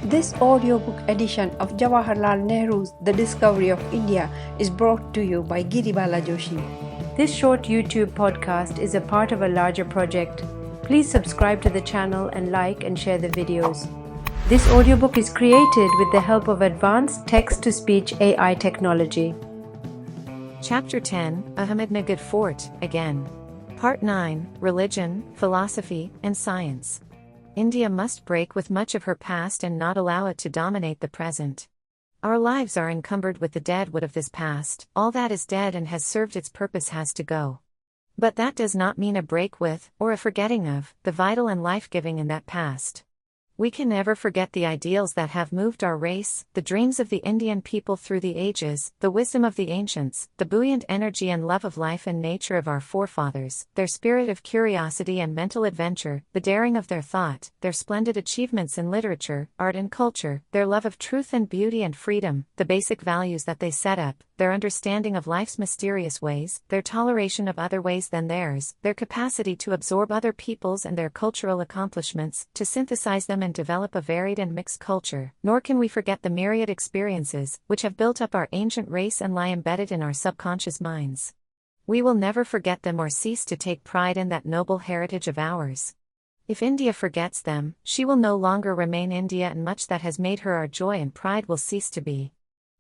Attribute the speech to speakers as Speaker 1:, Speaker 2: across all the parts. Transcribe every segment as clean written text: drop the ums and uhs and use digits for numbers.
Speaker 1: This audiobook edition of Jawaharlal Nehru's The Discovery of India is brought to you by Giribala Joshi. This short YouTube podcast is a part of a larger project. Please subscribe to the channel and like and share the videos. This audiobook is created with the help of advanced text-to-speech AI technology.
Speaker 2: Chapter 10, Ahmednagar Fort, again. Part 9, Religion, Philosophy, and Science. India must break with much of her past and not allow it to dominate the present. Our lives are encumbered with the dead wood of this past. All that is dead and has served its purpose has to go. But that does not mean a break with, or a forgetting of, the vital and life-giving in that past. We can never forget the ideals that have moved our race, the dreams of the Indian people through the ages, the wisdom of the ancients, the buoyant energy and love of life and nature of our forefathers, their spirit of curiosity and mental adventure, the daring of their thought, their splendid achievements in literature, art and culture, their love of truth and beauty and freedom, the basic values that they set up, their understanding of life's mysterious ways, their toleration of other ways than theirs, their capacity to absorb other peoples and their cultural accomplishments, to synthesize them and develop a varied and mixed culture. Nor can we forget the myriad experiences which have built up our ancient race and lie embedded in our subconscious minds. We will never forget them or cease to take pride in that noble heritage of ours. If India forgets them, she will no longer remain India, and much that has made her our joy and pride will cease to be.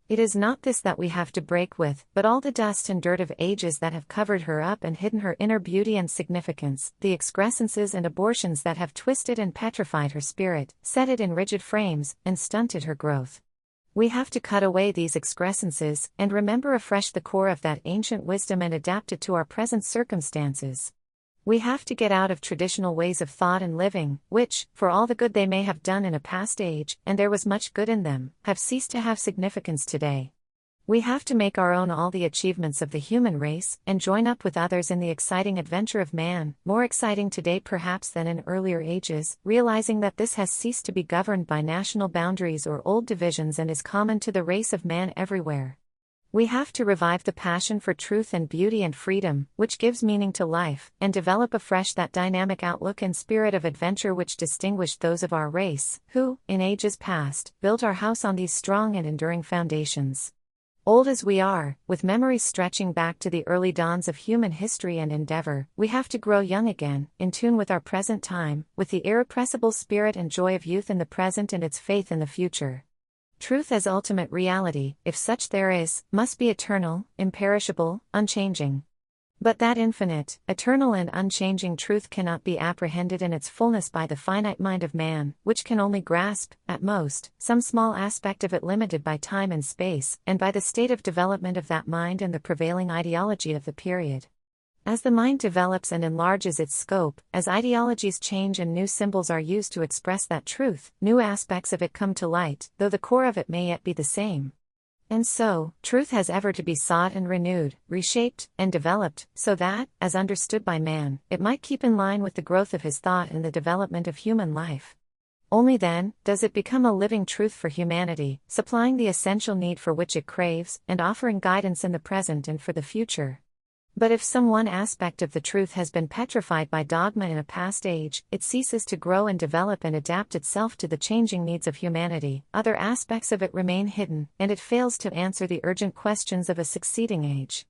Speaker 2: It is not this that we have to break with, but all the dust and dirt of ages that have covered her up and hidden her inner beauty and significance, the excrescences and abortions that have twisted and petrified her spirit, set it in rigid frames, and stunted her growth. We have to cut away these excrescences, and remember afresh the core of that ancient wisdom and adapt it to our present circumstances. We have to get out of traditional ways of thought and living, which, for all the good they may have done in a past age, and there was much good in them, have ceased to have significance today. We have to make our own all the achievements of the human race, and join up with others in the exciting adventure of man, more exciting today perhaps than in earlier ages, realizing that this has ceased to be governed by national boundaries or old divisions and is common to the race of man everywhere. We have to revive the passion for truth and beauty and freedom, which gives meaning to life, and develop afresh that dynamic outlook and spirit of adventure which distinguished those of our race, who, in ages past, built our house on these strong and enduring foundations. Old as we are, with memories stretching back to the early dawns of human history and endeavor, we have to grow young again, in tune with our present time, with the irrepressible spirit and joy of youth in the present and its faith in the future. Truth as ultimate reality, if such there is, must be eternal, imperishable, unchanging. But that infinite, eternal and unchanging truth cannot be apprehended in its fullness by the finite mind of man, which can only grasp, at most, some small aspect of it limited by time and space, and by the state of development of that mind and the prevailing ideology of the period. As the mind develops and enlarges its scope, as ideologies change and new symbols are used to express that truth, new aspects of it come to light, though the core of it may yet be the same. And so, truth has ever to be sought and renewed, reshaped, and developed, so that, as understood by man, it might keep in line with the growth of his thought and the development of human life. Only then, does it become a living truth for humanity, supplying the essential need for which it craves, and offering guidance in the present and for the future. But if some one aspect of the truth has been petrified by dogma in a past age, it ceases to grow and develop and adapt itself to the changing needs of humanity, other aspects of it remain hidden, and it fails to answer the urgent questions of a succeeding age.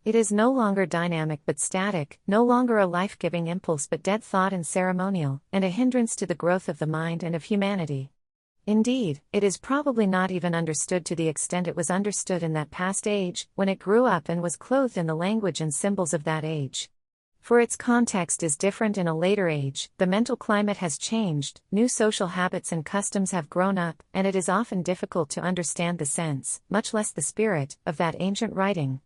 Speaker 2: It is no longer dynamic but static, no longer a life-giving impulse but dead thought and ceremonial, and a hindrance to the growth of the mind and of humanity. Indeed, it is probably not even understood to the extent it was understood in that past age, when it grew up and was clothed in the language and symbols of that age. For its context is different in a later age, the mental climate has changed, new social habits and customs have grown up, and it is often difficult to understand the sense, much less the spirit, of that ancient writing.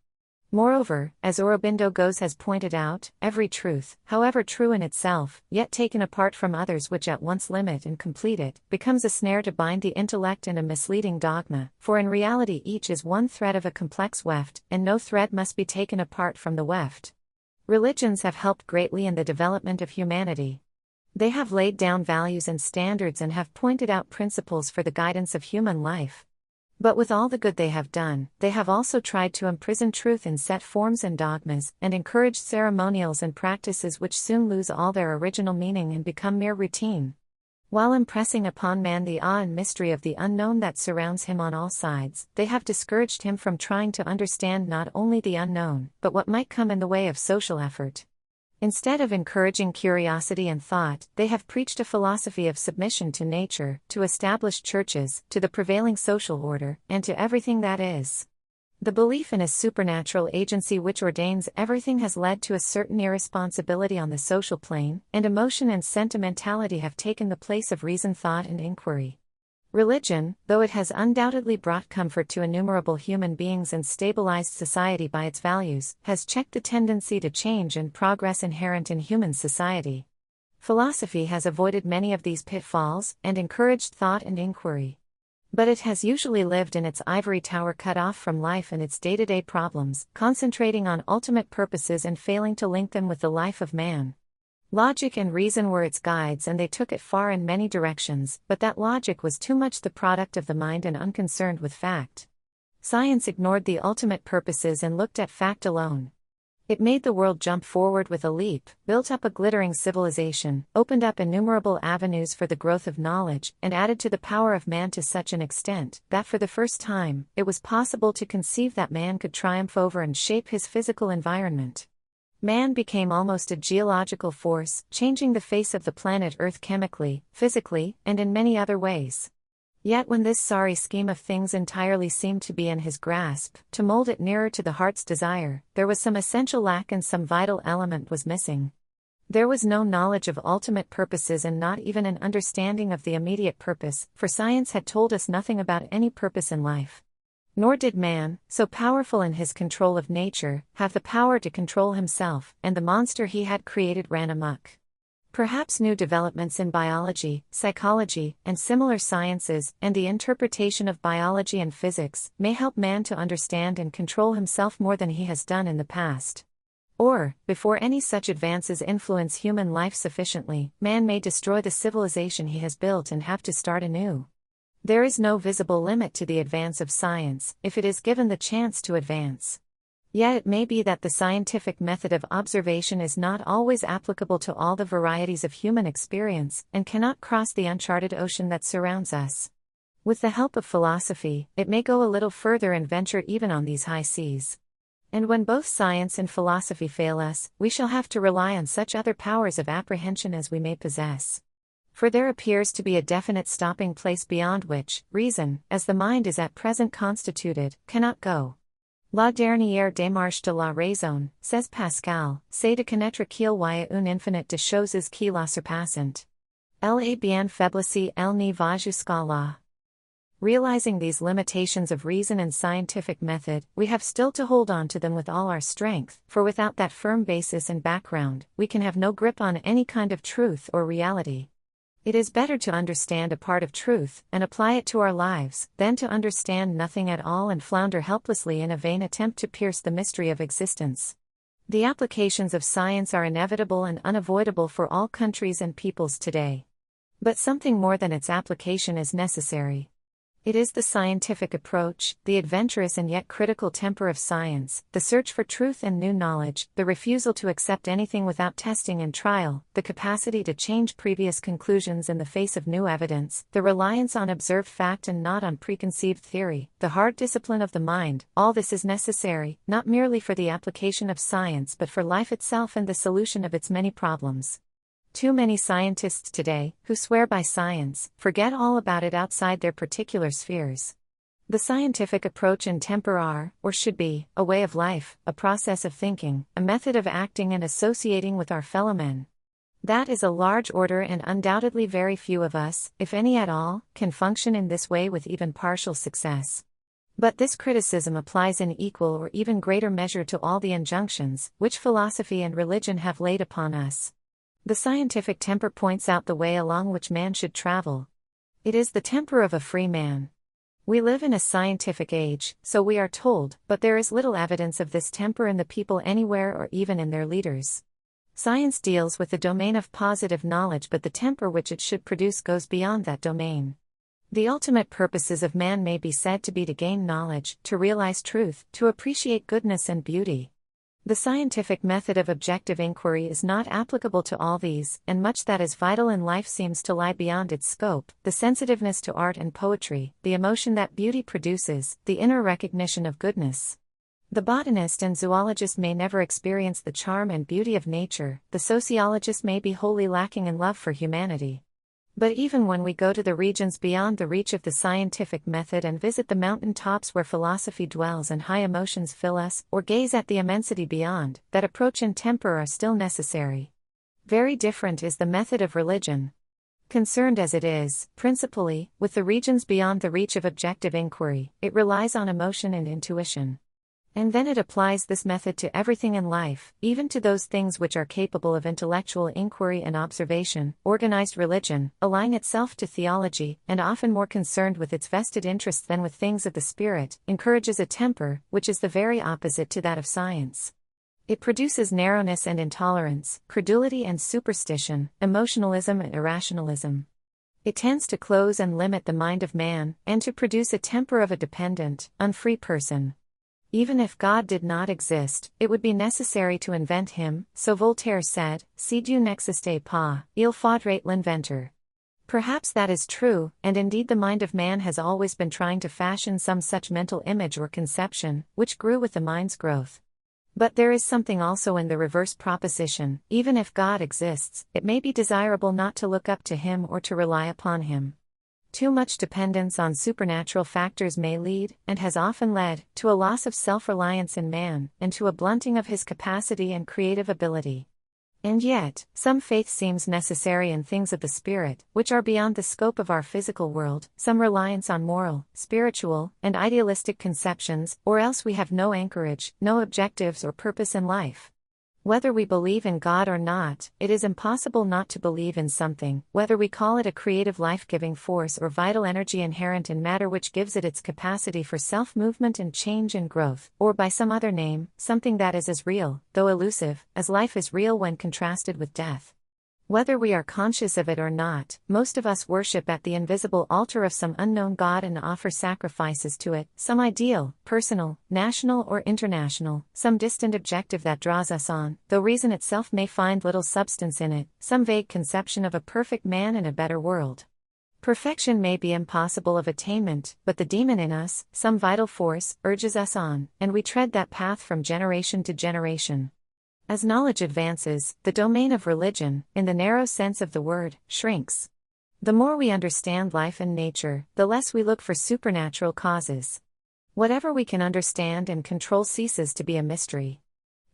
Speaker 2: Moreover, as Aurobindo Ghose has pointed out, every truth, however true in itself, yet taken apart from others which at once limit and complete it, becomes a snare to bind the intellect and a misleading dogma, for in reality each is one thread of a complex weft, and no thread must be taken apart from the weft. Religions have helped greatly in the development of humanity. They have laid down values and standards and have pointed out principles for the guidance of human life. But with all the good they have done, they have also tried to imprison truth in set forms and dogmas, and encouraged ceremonials and practices which soon lose all their original meaning and become mere routine. While impressing upon man the awe and mystery of the unknown that surrounds him on all sides, they have discouraged him from trying to understand not only the unknown, but what might come in the way of social effort. Instead of encouraging curiosity and thought, they have preached a philosophy of submission to nature, to established churches, to the prevailing social order, and to everything that is. The belief in a supernatural agency which ordains everything has led to a certain irresponsibility on the social plane, and emotion and sentimentality have taken the place of reason, thought, and inquiry. Religion, though it has undoubtedly brought comfort to innumerable human beings and stabilized society by its values, has checked the tendency to change and progress inherent in human society. Philosophy has avoided many of these pitfalls and encouraged thought and inquiry. But it has usually lived in its ivory tower, cut off from life and its day-to-day problems, concentrating on ultimate purposes and failing to link them with the life of man. Logic and reason were its guides, and they took it far in many directions, but that logic was too much the product of the mind and unconcerned with fact. Science ignored the ultimate purposes and looked at fact alone. It made the world jump forward with a leap, built up a glittering civilization, opened up innumerable avenues for the growth of knowledge, and added to the power of man to such an extent that for the first time, it was possible to conceive that man could triumph over and shape his physical environment. Man became almost a geological force, changing the face of the planet Earth chemically, physically, and in many other ways. Yet when this sorry scheme of things entirely seemed to be in his grasp, to mold it nearer to the heart's desire, there was some essential lack and some vital element was missing. There was no knowledge of ultimate purposes and not even an understanding of the immediate purpose, for science had told us nothing about any purpose in life. Nor did man, so powerful in his control of nature, have the power to control himself, and the monster he had created ran amok. Perhaps new developments in biology, psychology, and similar sciences, and the interpretation of biology and physics, may help man to understand and control himself more than he has done in the past. Or, before any such advances influence human life sufficiently, man may destroy the civilization he has built and have to start anew. There is no visible limit to the advance of science, if it is given the chance to advance. Yet it may be that the scientific method of observation is not always applicable to all the varieties of human experience, and cannot cross the uncharted ocean that surrounds us. With the help of philosophy, it may go a little further and venture even on these high seas. And when both science and philosophy fail us, we shall have to rely on such other powers of apprehension as we may possess. For there appears to be a definite stopping place beyond which reason, as the mind is at present constituted, cannot go. La dernière démarche de la raison, says Pascal, c'est de connaître qu'il y a une infinite de choses qui la surpassent. Elle est bien faible si elle n'y va jusqu'à là. Realizing these limitations of reason and scientific method, we have still to hold on to them with all our strength, for without that firm basis and background, we can have no grip on any kind of truth or reality. It is better to understand a part of truth, and apply it to our lives, than to understand nothing at all and flounder helplessly in a vain attempt to pierce the mystery of existence. The applications of science are inevitable and unavoidable for all countries and peoples today. But something more than its application is necessary. It is the scientific approach, the adventurous and yet critical temper of science, the search for truth and new knowledge, the refusal to accept anything without testing and trial, the capacity to change previous conclusions in the face of new evidence, the reliance on observed fact and not on preconceived theory, the hard discipline of the mind. All this is necessary, not merely for the application of science but for life itself and the solution of its many problems. Too many scientists today, who swear by science, forget all about it outside their particular spheres. The scientific approach and temper are, or should be, a way of life, a process of thinking, a method of acting and associating with our fellow men. That is a large order, and undoubtedly very few of us, if any at all, can function in this way with even partial success. But this criticism applies in equal or even greater measure to all the injunctions which philosophy and religion have laid upon us. The scientific temper points out the way along which man should travel. It is the temper of a free man. We live in a scientific age, so we are told, but there is little evidence of this temper in the people anywhere or even in their leaders. Science deals with the domain of positive knowledge, but the temper which it should produce goes beyond that domain. The ultimate purposes of man may be said to be to gain knowledge, to realize truth, to appreciate goodness and beauty. The scientific method of objective inquiry is not applicable to all these, and much that is vital in life seems to lie beyond its scope: the sensitiveness to art and poetry, the emotion that beauty produces, the inner recognition of goodness. The botanist and zoologist may never experience the charm and beauty of nature, the sociologist may be wholly lacking in love for humanity. But even when we go to the regions beyond the reach of the scientific method and visit the mountain tops where philosophy dwells and high emotions fill us, or gaze at the immensity beyond, that approach and temper are still necessary. Very different is the method of religion. Concerned as it is, principally, with the regions beyond the reach of objective inquiry, it relies on emotion and intuition. And then it applies this method to everything in life, even to those things which are capable of intellectual inquiry and observation. Organized religion, allying itself to theology, and often more concerned with its vested interests than with things of the spirit, encourages a temper, which is the very opposite to that of science. It produces narrowness and intolerance, credulity and superstition, emotionalism and irrationalism. It tends to close and limit the mind of man, and to produce a temper of a dependent, unfree person. Even if God did not exist, it would be necessary to invent him, so Voltaire said, si Dieu n'existait pas, il faudrait l'inventer. Perhaps that is true, and indeed the mind of man has always been trying to fashion some such mental image or conception, which grew with the mind's growth. But there is something also in the reverse proposition: even if God exists, it may be desirable not to look up to him or to rely upon him. Too much dependence on supernatural factors may lead, and has often led, to a loss of self-reliance in man, and to a blunting of his capacity and creative ability. And yet, some faith seems necessary in things of the spirit, which are beyond the scope of our physical world, some reliance on moral, spiritual, and idealistic conceptions, or else we have no anchorage, no objectives or purpose in life. Whether we believe in God or not, it is impossible not to believe in something, whether we call it a creative life-giving force or vital energy inherent in matter which gives it its capacity for self-movement and change and growth, or by some other name, something that is as real, though elusive, as life is real when contrasted with death. Whether we are conscious of it or not, most of us worship at the invisible altar of some unknown God and offer sacrifices to it, some ideal, personal, national or international, some distant objective that draws us on, though reason itself may find little substance in it, some vague conception of a perfect man in a better world. Perfection may be impossible of attainment, but the demon in us, some vital force, urges us on, and we tread that path from generation to generation. As knowledge advances, the domain of religion, in the narrow sense of the word, shrinks. The more we understand life and nature, the less we look for supernatural causes. Whatever we can understand and control ceases to be a mystery.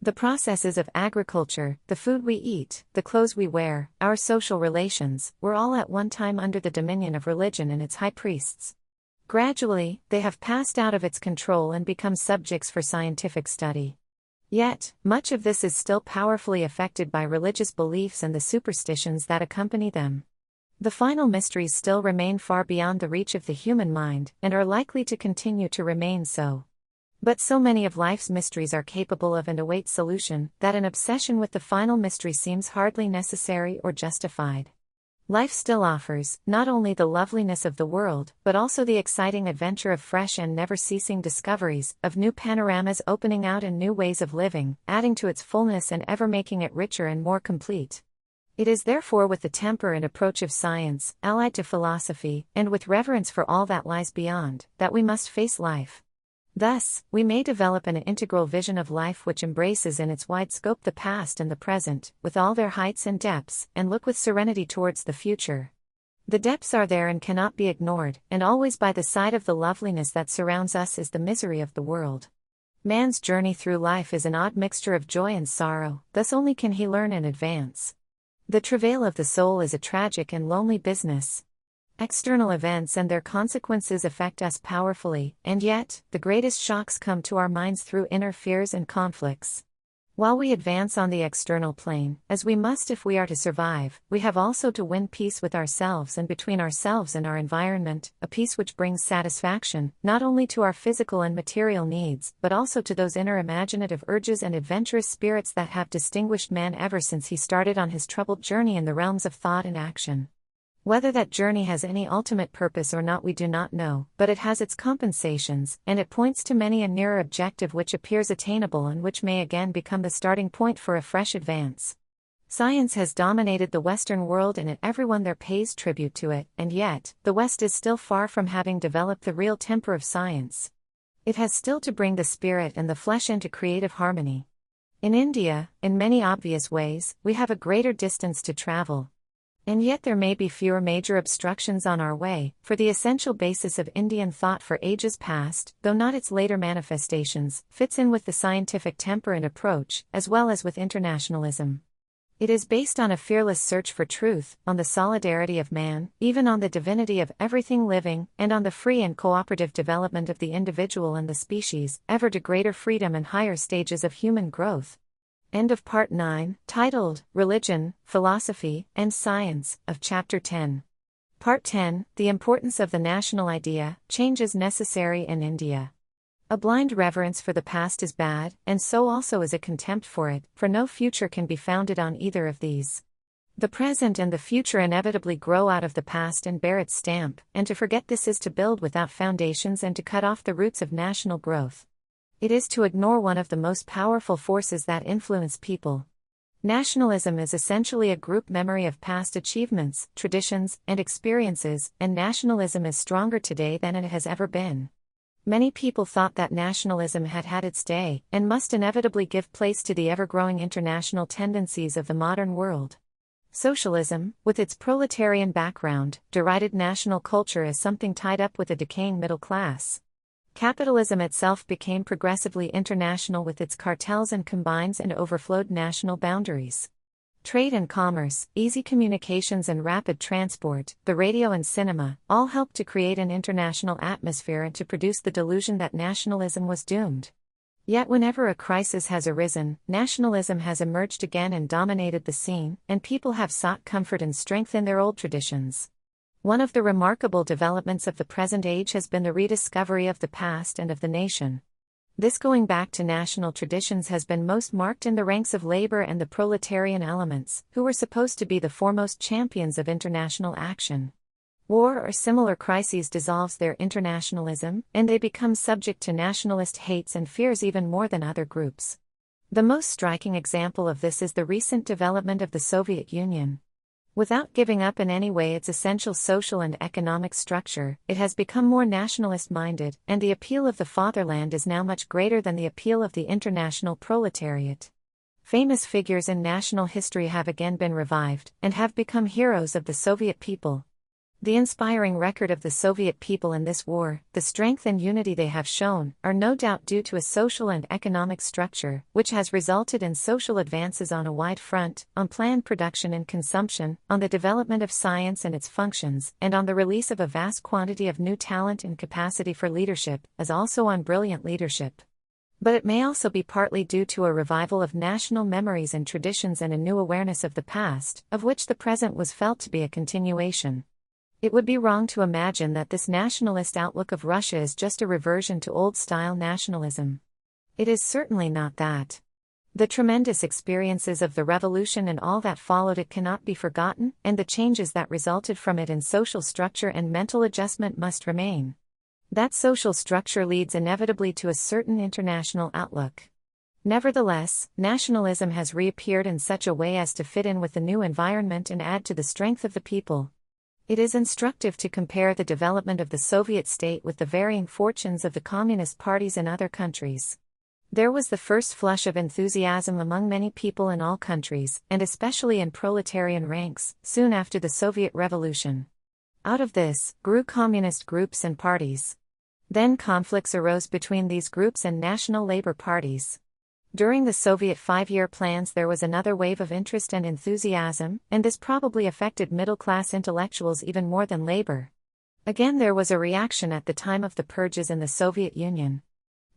Speaker 2: The processes of agriculture, the food we eat, the clothes we wear, our social relations, were all at one time under the dominion of religion and its high priests. Gradually, they have passed out of its control and become subjects for scientific study. Yet, much of this is still powerfully affected by religious beliefs and the superstitions that accompany them. The final mysteries still remain far beyond the reach of the human mind, and are likely to continue to remain so. But so many of life's mysteries are capable of and await solution, that an obsession with the final mystery seems hardly necessary or justified. Life still offers, not only the loveliness of the world, but also the exciting adventure of fresh and never-ceasing discoveries, of new panoramas opening out and new ways of living, adding to its fullness and ever making it richer and more complete. It is therefore with the temper and approach of science, allied to philosophy, and with reverence for all that lies beyond, that we must face life. Thus, we may develop an integral vision of life which embraces in its wide scope the past and the present, with all their heights and depths, and look with serenity towards the future. The depths are there and cannot be ignored, and always by the side of the loveliness that surrounds us is the misery of the world. Man's journey through life is an odd mixture of joy and sorrow, thus only can he learn and advance. The travail of the soul is a tragic and lonely business. External events and their consequences affect us powerfully, and yet, the greatest shocks come to our minds through inner fears and conflicts. While we advance on the external plane, as we must if we are to survive, we have also to win peace with ourselves and between ourselves and our environment, a peace which brings satisfaction, not only to our physical and material needs, but also to those inner imaginative urges and adventurous spirits that have distinguished man ever since he started on his troubled journey in the realms of thought and action. Whether that journey has any ultimate purpose or not we do not know, but it has its compensations, and it points to many a nearer objective which appears attainable and which may again become the starting point for a fresh advance. Science has dominated the Western world and everyone there pays tribute to it, and yet, the West is still far from having developed the real temper of science. It has still to bring the spirit and the flesh into creative harmony. In India, in many obvious ways, we have a greater distance to travel. And yet there may be fewer major obstructions on our way, for the essential basis of Indian thought for ages past, though not its later manifestations, fits in with the scientific temper and approach, as well as with internationalism. It is based on a fearless search for truth, on the solidarity of man, even on the divinity of everything living, and on the free and cooperative development of the individual and the species, ever to greater freedom and higher stages of human growth. End of Part 9, titled, Religion, Philosophy, and Science, of Chapter 10. Part 10, The Importance of the National Idea, Changes Necessary in India. A blind reverence for the past is bad, and so also is a contempt for it, for no future can be founded on either of these. The present and the future inevitably grow out of the past and bear its stamp, and to forget this is to build without foundations and to cut off the roots of national growth. It is to ignore one of the most powerful forces that influence people. Nationalism is essentially a group memory of past achievements, traditions, and experiences, and nationalism is stronger today than it has ever been. Many people thought that nationalism had had its day, and must inevitably give place to the ever-growing international tendencies of the modern world. Socialism, with its proletarian background, derided national culture as something tied up with a decaying middle class. Capitalism itself became progressively international with its cartels and combines and overflowed national boundaries. Trade and commerce, easy communications and rapid transport, the radio and cinema, all helped to create an international atmosphere and to produce the delusion that nationalism was doomed. Yet whenever a crisis has arisen, nationalism has emerged again and dominated the scene, and people have sought comfort and strength in their old traditions. One of the remarkable developments of the present age has been the rediscovery of the past and of the nation. This going back to national traditions has been most marked in the ranks of labor and the proletarian elements, who were supposed to be the foremost champions of international action. War or similar crises dissolves their internationalism, and they become subject to nationalist hates and fears even more than other groups. The most striking example of this is the recent development of the Soviet Union. Without giving up in any way its essential social and economic structure, it has become more nationalist-minded, and the appeal of the fatherland is now much greater than the appeal of the international proletariat. Famous figures in national history have again been revived, and have become heroes of the Soviet people. The inspiring record of the Soviet people in this war, the strength and unity they have shown, are no doubt due to a social and economic structure, which has resulted in social advances on a wide front, on planned production and consumption, on the development of science and its functions, and on the release of a vast quantity of new talent and capacity for leadership, as also on brilliant leadership. But it may also be partly due to a revival of national memories and traditions and a new awareness of the past, of which the present was felt to be a continuation. It would be wrong to imagine that this nationalist outlook of Russia is just a reversion to old-style nationalism. It is certainly not that. The tremendous experiences of the revolution and all that followed it cannot be forgotten, and the changes that resulted from it in social structure and mental adjustment must remain. That social structure leads inevitably to a certain international outlook. Nevertheless, nationalism has reappeared in such a way as to fit in with the new environment and add to the strength of the people. It is instructive to compare the development of the Soviet state with the varying fortunes of the communist parties in other countries. There was the first flush of enthusiasm among many people in all countries, and especially in proletarian ranks, soon after the Soviet Revolution. Out of this, grew communist groups and parties. Then conflicts arose between these groups and national labor parties. During the Soviet five-year plans there was another wave of interest and enthusiasm, and this probably affected middle-class intellectuals even more than labor. Again there was a reaction at the time of the purges in the Soviet Union.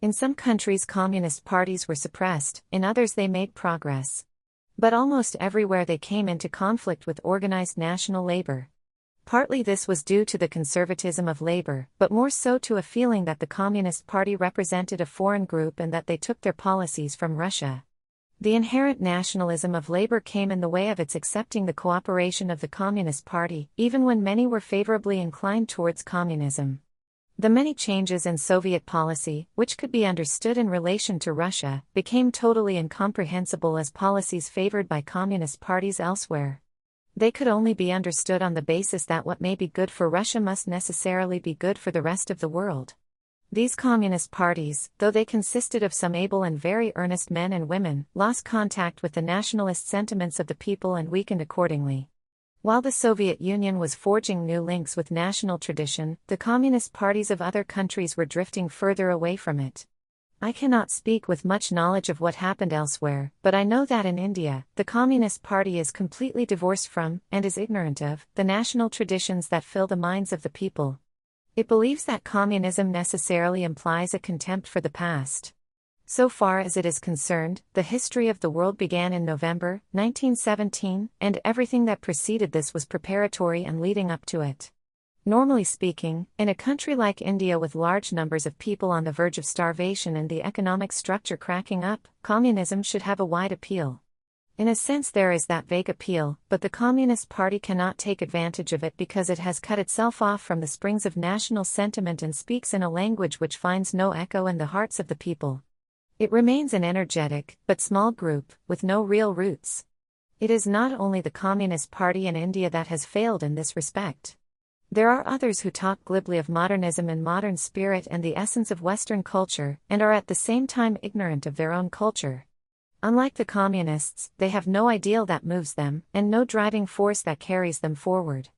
Speaker 2: In some countries communist parties were suppressed, in others they made progress. But almost everywhere they came into conflict with organized national labor. Partly this was due to the conservatism of labor, but more so to a feeling that the Communist Party represented a foreign group and that they took their policies from Russia. The inherent nationalism of labor came in the way of its accepting the cooperation of the Communist Party, even when many were favorably inclined towards communism. The many changes in Soviet policy, which could be understood in relation to Russia, became totally incomprehensible as policies favored by communist parties elsewhere. They could only be understood on the basis that what may be good for Russia must necessarily be good for the rest of the world. These communist parties, though they consisted of some able and very earnest men and women, lost contact with the nationalist sentiments of the people and weakened accordingly. While the Soviet Union was forging new links with national tradition, the communist parties of other countries were drifting further away from it. I cannot speak with much knowledge of what happened elsewhere, but I know that in India, the Communist Party is completely divorced from, and is ignorant of, the national traditions that fill the minds of the people. It believes that communism necessarily implies a contempt for the past. So far as it is concerned, the history of the world began in November 1917, and everything that preceded this was preparatory and leading up to it. Normally speaking, in a country like India with large numbers of people on the verge of starvation and the economic structure cracking up, communism should have a wide appeal. In a sense there is that vague appeal, but the Communist Party cannot take advantage of it because it has cut itself off from the springs of national sentiment and speaks in a language which finds no echo in the hearts of the people. It remains an energetic, but small group, with no real roots. It is not only the Communist Party in India that has failed in this respect. There are others who talk glibly of modernism and modern spirit and the essence of Western culture, and are at the same time ignorant of their own culture. Unlike the communists, they have no ideal that moves them, and no driving force that carries them forward.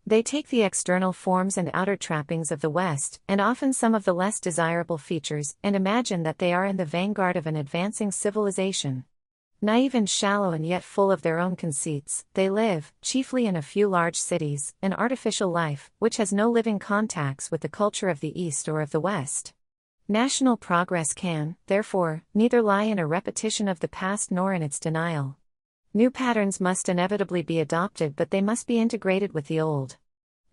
Speaker 2: They take the external forms and outer trappings of the West, and often some of the less desirable features, and imagine that they are in the vanguard of an advancing civilization. Naive and shallow and yet full of their own conceits, they live, chiefly in a few large cities, an artificial life, which has no living contacts with the culture of the East or of the West. National progress can, therefore, neither lie in a repetition of the past nor in its denial. New patterns must inevitably be adopted, but they must be integrated with the old.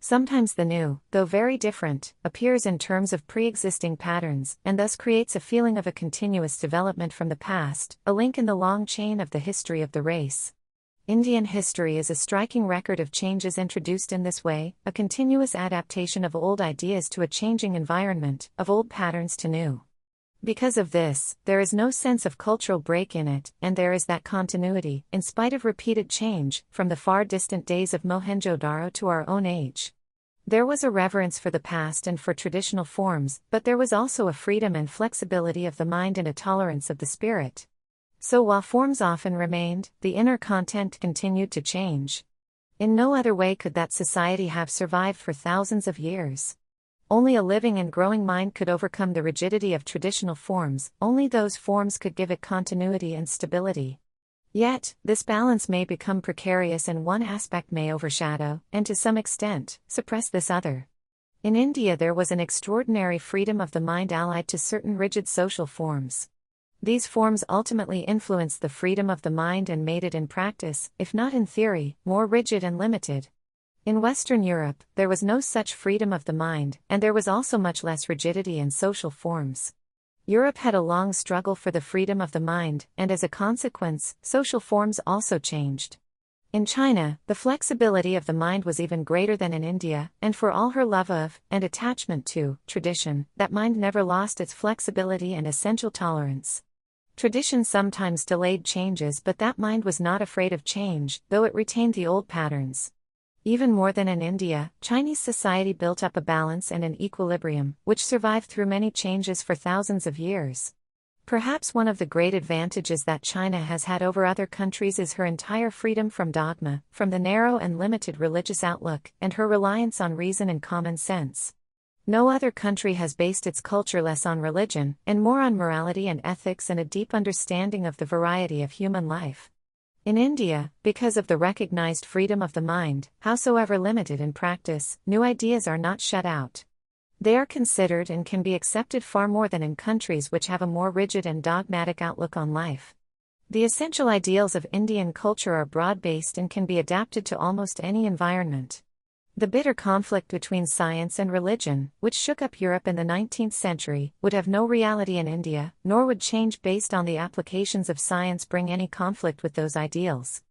Speaker 2: Sometimes the new, though very different, appears in terms of pre-existing patterns, and thus creates a feeling of a continuous development from the past, a link in the long chain of the history of the race. Indian history is a striking record of changes introduced in this way, a continuous adaptation of old ideas to a changing environment, of old patterns to new. Because of this, there is no sense of cultural break in it, and there is that continuity, in spite of repeated change, from the far distant days of Mohenjo-daro to our own age. There was a reverence for the past and for traditional forms, but there was also a freedom and flexibility of the mind and a tolerance of the spirit. So while forms often remained, the inner content continued to change. In no other way could that society have survived for thousands of years. Only a living and growing mind could overcome the rigidity of traditional forms, only those forms could give it continuity and stability. Yet, this balance may become precarious and one aspect may overshadow, and to some extent, suppress this other. In India there was an extraordinary freedom of the mind allied to certain rigid social forms. These forms ultimately influenced the freedom of the mind and made it in practice, if not in theory, more rigid and limited. In Western Europe, there was no such freedom of the mind, and there was also much less rigidity in social forms. Europe had a long struggle for the freedom of the mind, and as a consequence, social forms also changed. In China, the flexibility of the mind was even greater than in India, and for all her love of, and attachment to, tradition, that mind never lost its flexibility and essential tolerance. Tradition sometimes delayed changes, but that mind was not afraid of change, though it retained the old patterns. Even more than in India, Chinese society built up a balance and an equilibrium, which survived through many changes for thousands of years. Perhaps one of the great advantages that China has had over other countries is her entire freedom from dogma, from the narrow and limited religious outlook, and her reliance on reason and common sense. No other country has based its culture less on religion, and more on morality and ethics and a deep understanding of the variety of human life. In India, because of the recognized freedom of the mind, howsoever limited in practice, new ideas are not shut out. They are considered and can be accepted far more than in countries which have a more rigid and dogmatic outlook on life. The essential ideals of Indian culture are broad-based and can be adapted to almost any environment. The bitter conflict between science and religion, which shook up Europe in the 19th century, would have no reality in India, nor would change based on the applications of science bring any conflict with those ideals.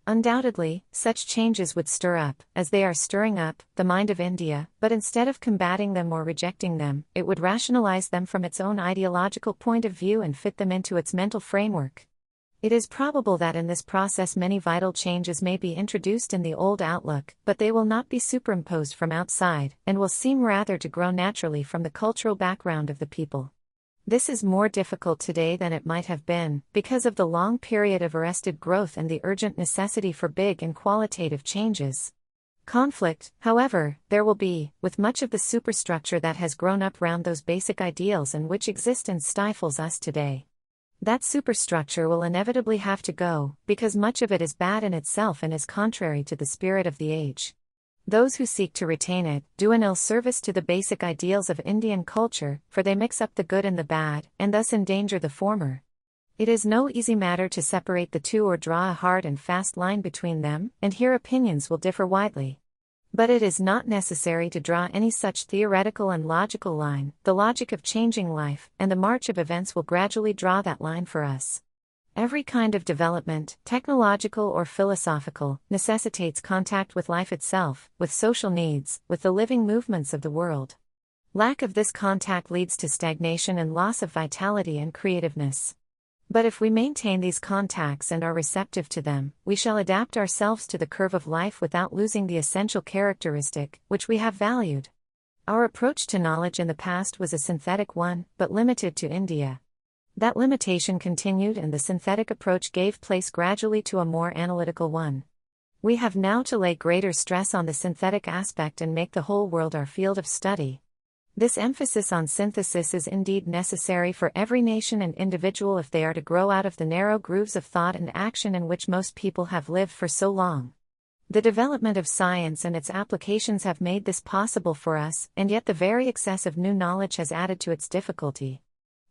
Speaker 2: Undoubtedly, such changes would stir up, as they are stirring up, the mind of India, but instead of combating them or rejecting them, it would rationalize them from its own ideological point of view and fit them into its mental framework. It is probable that in this process many vital changes may be introduced in the old outlook, but they will not be superimposed from outside, and will seem rather to grow naturally from the cultural background of the people. This is more difficult today than it might have been, because of the long period of arrested growth and the urgent necessity for big and qualitative changes. Conflict, however, there will be, with much of the superstructure that has grown up round those basic ideals and which existence stifles us today. That superstructure will inevitably have to go, because much of it is bad in itself and is contrary to the spirit of the age. Those who seek to retain it do an ill service to the basic ideals of Indian culture, for they mix up the good and the bad, and thus endanger the former. It is no easy matter to separate the two or draw a hard and fast line between them, and here opinions will differ widely. But it is not necessary to draw any such theoretical and logical line. The logic of changing life and the march of events will gradually draw that line for us. Every kind of development, technological or philosophical, necessitates contact with life itself, with social needs, with the living movements of the world. Lack of this contact leads to stagnation and loss of vitality and creativeness. But if we maintain these contacts and are receptive to them, we shall adapt ourselves to the curve of life without losing the essential characteristic, which we have valued. Our approach to knowledge in the past was a synthetic one, but limited to India. That limitation continued and the synthetic approach gave place gradually to a more analytical one. We have now to lay greater stress on the synthetic aspect and make the whole world our field of study. This emphasis on synthesis is indeed necessary for every nation and individual if they are to grow out of the narrow grooves of thought and action in which most people have lived for so long. The development of science and its applications have made this possible for us, and yet the very excess of new knowledge has added to its difficulty.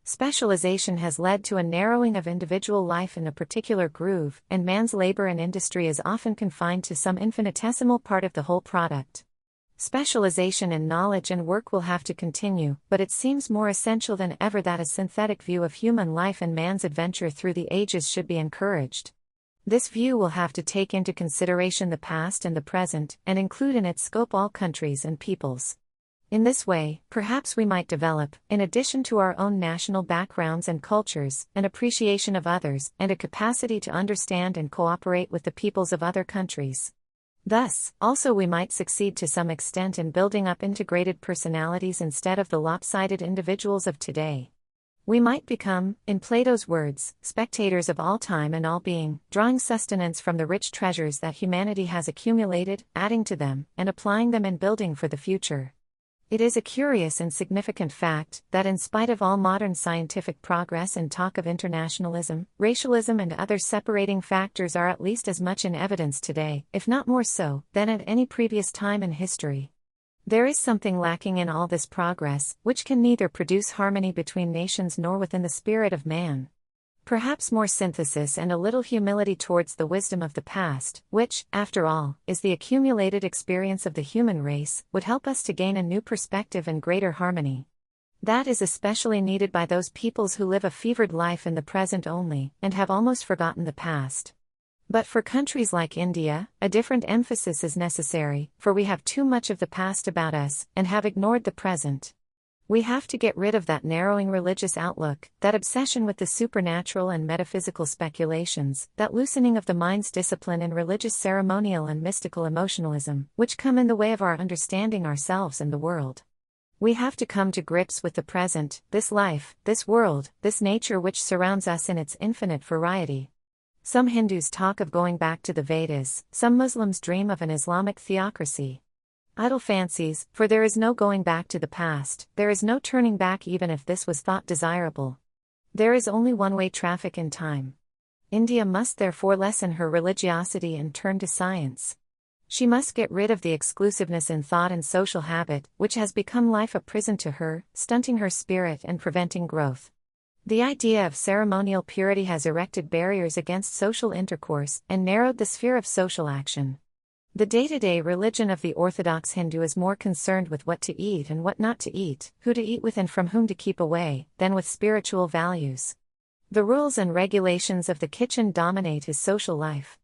Speaker 2: Specialization has led to a narrowing of individual life in a particular groove, and man's labor and industry is often confined to some infinitesimal part of the whole product. Specialization in knowledge and work will have to continue, but it seems more essential than ever that a synthetic view of human life and man's adventure through the ages should be encouraged. This view will have to take into consideration the past and the present, and include in its scope all countries and peoples. In this way, perhaps we might develop, in addition to our own national backgrounds and cultures, an appreciation of others, and a capacity to understand and cooperate with the peoples of other countries. Thus, also we might succeed to some extent in building up integrated personalities instead of the lopsided individuals of today. We might become, in Plato's words, spectators of all time and all being, drawing sustenance from the rich treasures that humanity has accumulated, adding to them, and applying them in building for the future. It is a curious and significant fact that in spite of all modern scientific progress and talk of internationalism, racialism and other separating factors are at least as much in evidence today, if not more so, than at any previous time in history. There is something lacking in all this progress, which can neither produce harmony between nations nor within the spirit of man. Perhaps more synthesis and a little humility towards the wisdom of the past, which, after all, is the accumulated experience of the human race, would help us to gain a new perspective and greater harmony. That is especially needed by those peoples who live a fevered life in the present only, and have almost forgotten the past. But for countries like India, a different emphasis is necessary, for we have too much of the past about us, and have ignored the present. We have to get rid of that narrowing religious outlook, that obsession with the supernatural and metaphysical speculations, that loosening of the mind's discipline in religious ceremonial and mystical emotionalism, which come in the way of our understanding ourselves and the world. We have to come to grips with the present, this life, this world, this nature which surrounds us in its infinite variety. Some Hindus talk of going back to the Vedas, some Muslims dream of an Islamic theocracy. Idle fancies, for there is no going back to the past, there is no turning back even if this was thought desirable. There is only one-way traffic in time. India must therefore lessen her religiosity and turn to science. She must get rid of the exclusiveness in thought and social habit, which has become life a prison to her, stunting her spirit and preventing growth. The idea of ceremonial purity has erected barriers against social intercourse and narrowed the sphere of social action. The day-to-day religion of the Orthodox Hindu is more concerned with what to eat and what not to eat, who to eat with and from whom to keep away, than with spiritual values. The rules and regulations of the kitchen dominate his social life.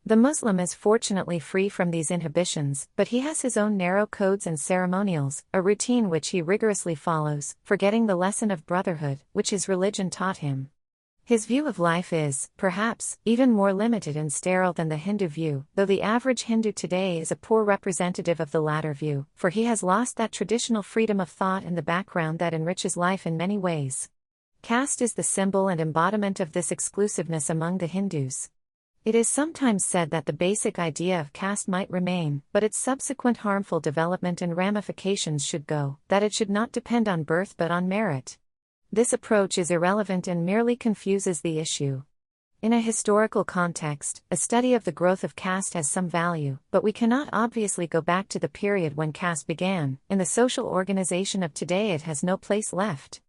Speaker 2: The Muslim is fortunately free from these inhibitions, but he has his own narrow codes and ceremonials, a routine which he rigorously follows, forgetting the lesson of brotherhood, which his religion taught him. His view of life is, perhaps, even more limited and sterile than the Hindu view, though the average Hindu today is a poor representative of the latter view, for he has lost that traditional freedom of thought and the background that enriches life in many ways. Caste is the symbol and embodiment of this exclusiveness among the Hindus. It is sometimes said that the basic idea of caste might remain, but its subsequent harmful development and ramifications should go, that it should not depend on birth but on merit. This approach is irrelevant and merely confuses the issue. In a historical context, a study of the growth of caste has some value, but we cannot obviously go back to the period when caste began. In the social organization of today, it has no place left.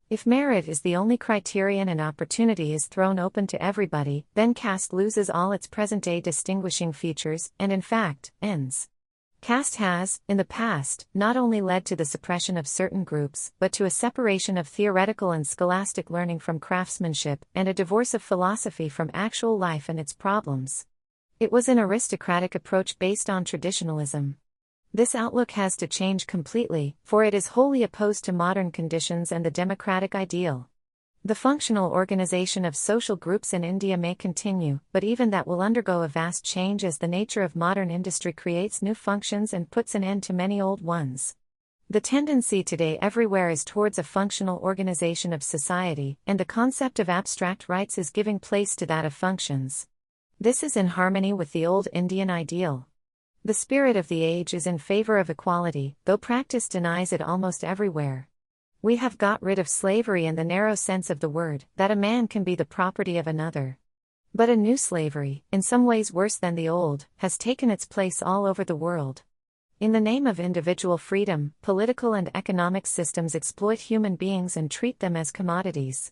Speaker 2: If merit is the only criterion and opportunity is thrown open to everybody, then caste loses all its present-day distinguishing features and, in fact, ends. Caste has, in the past, not only led to the suppression of certain groups, but to a separation of theoretical and scholastic learning from craftsmanship, and a divorce of philosophy from actual life and its problems. It was an aristocratic approach based on traditionalism. This outlook has to change completely, for it is wholly opposed to modern conditions and the democratic ideal. The functional organization of social groups in India may continue, but even that will undergo a vast change as the nature of modern industry creates new functions and puts an end to many old ones. The tendency today everywhere is towards a functional organization of society, and the concept of abstract rights is giving place to that of functions. This is in harmony with the old Indian ideal. The spirit of the age is in favor of equality, though practice denies it almost everywhere. We have got rid of slavery in the narrow sense of the word, that a man can be the property of another. But a new slavery, in some ways worse than the old, has taken its place all over the world. In the name of individual freedom, political and economic systems exploit human beings and treat them as commodities.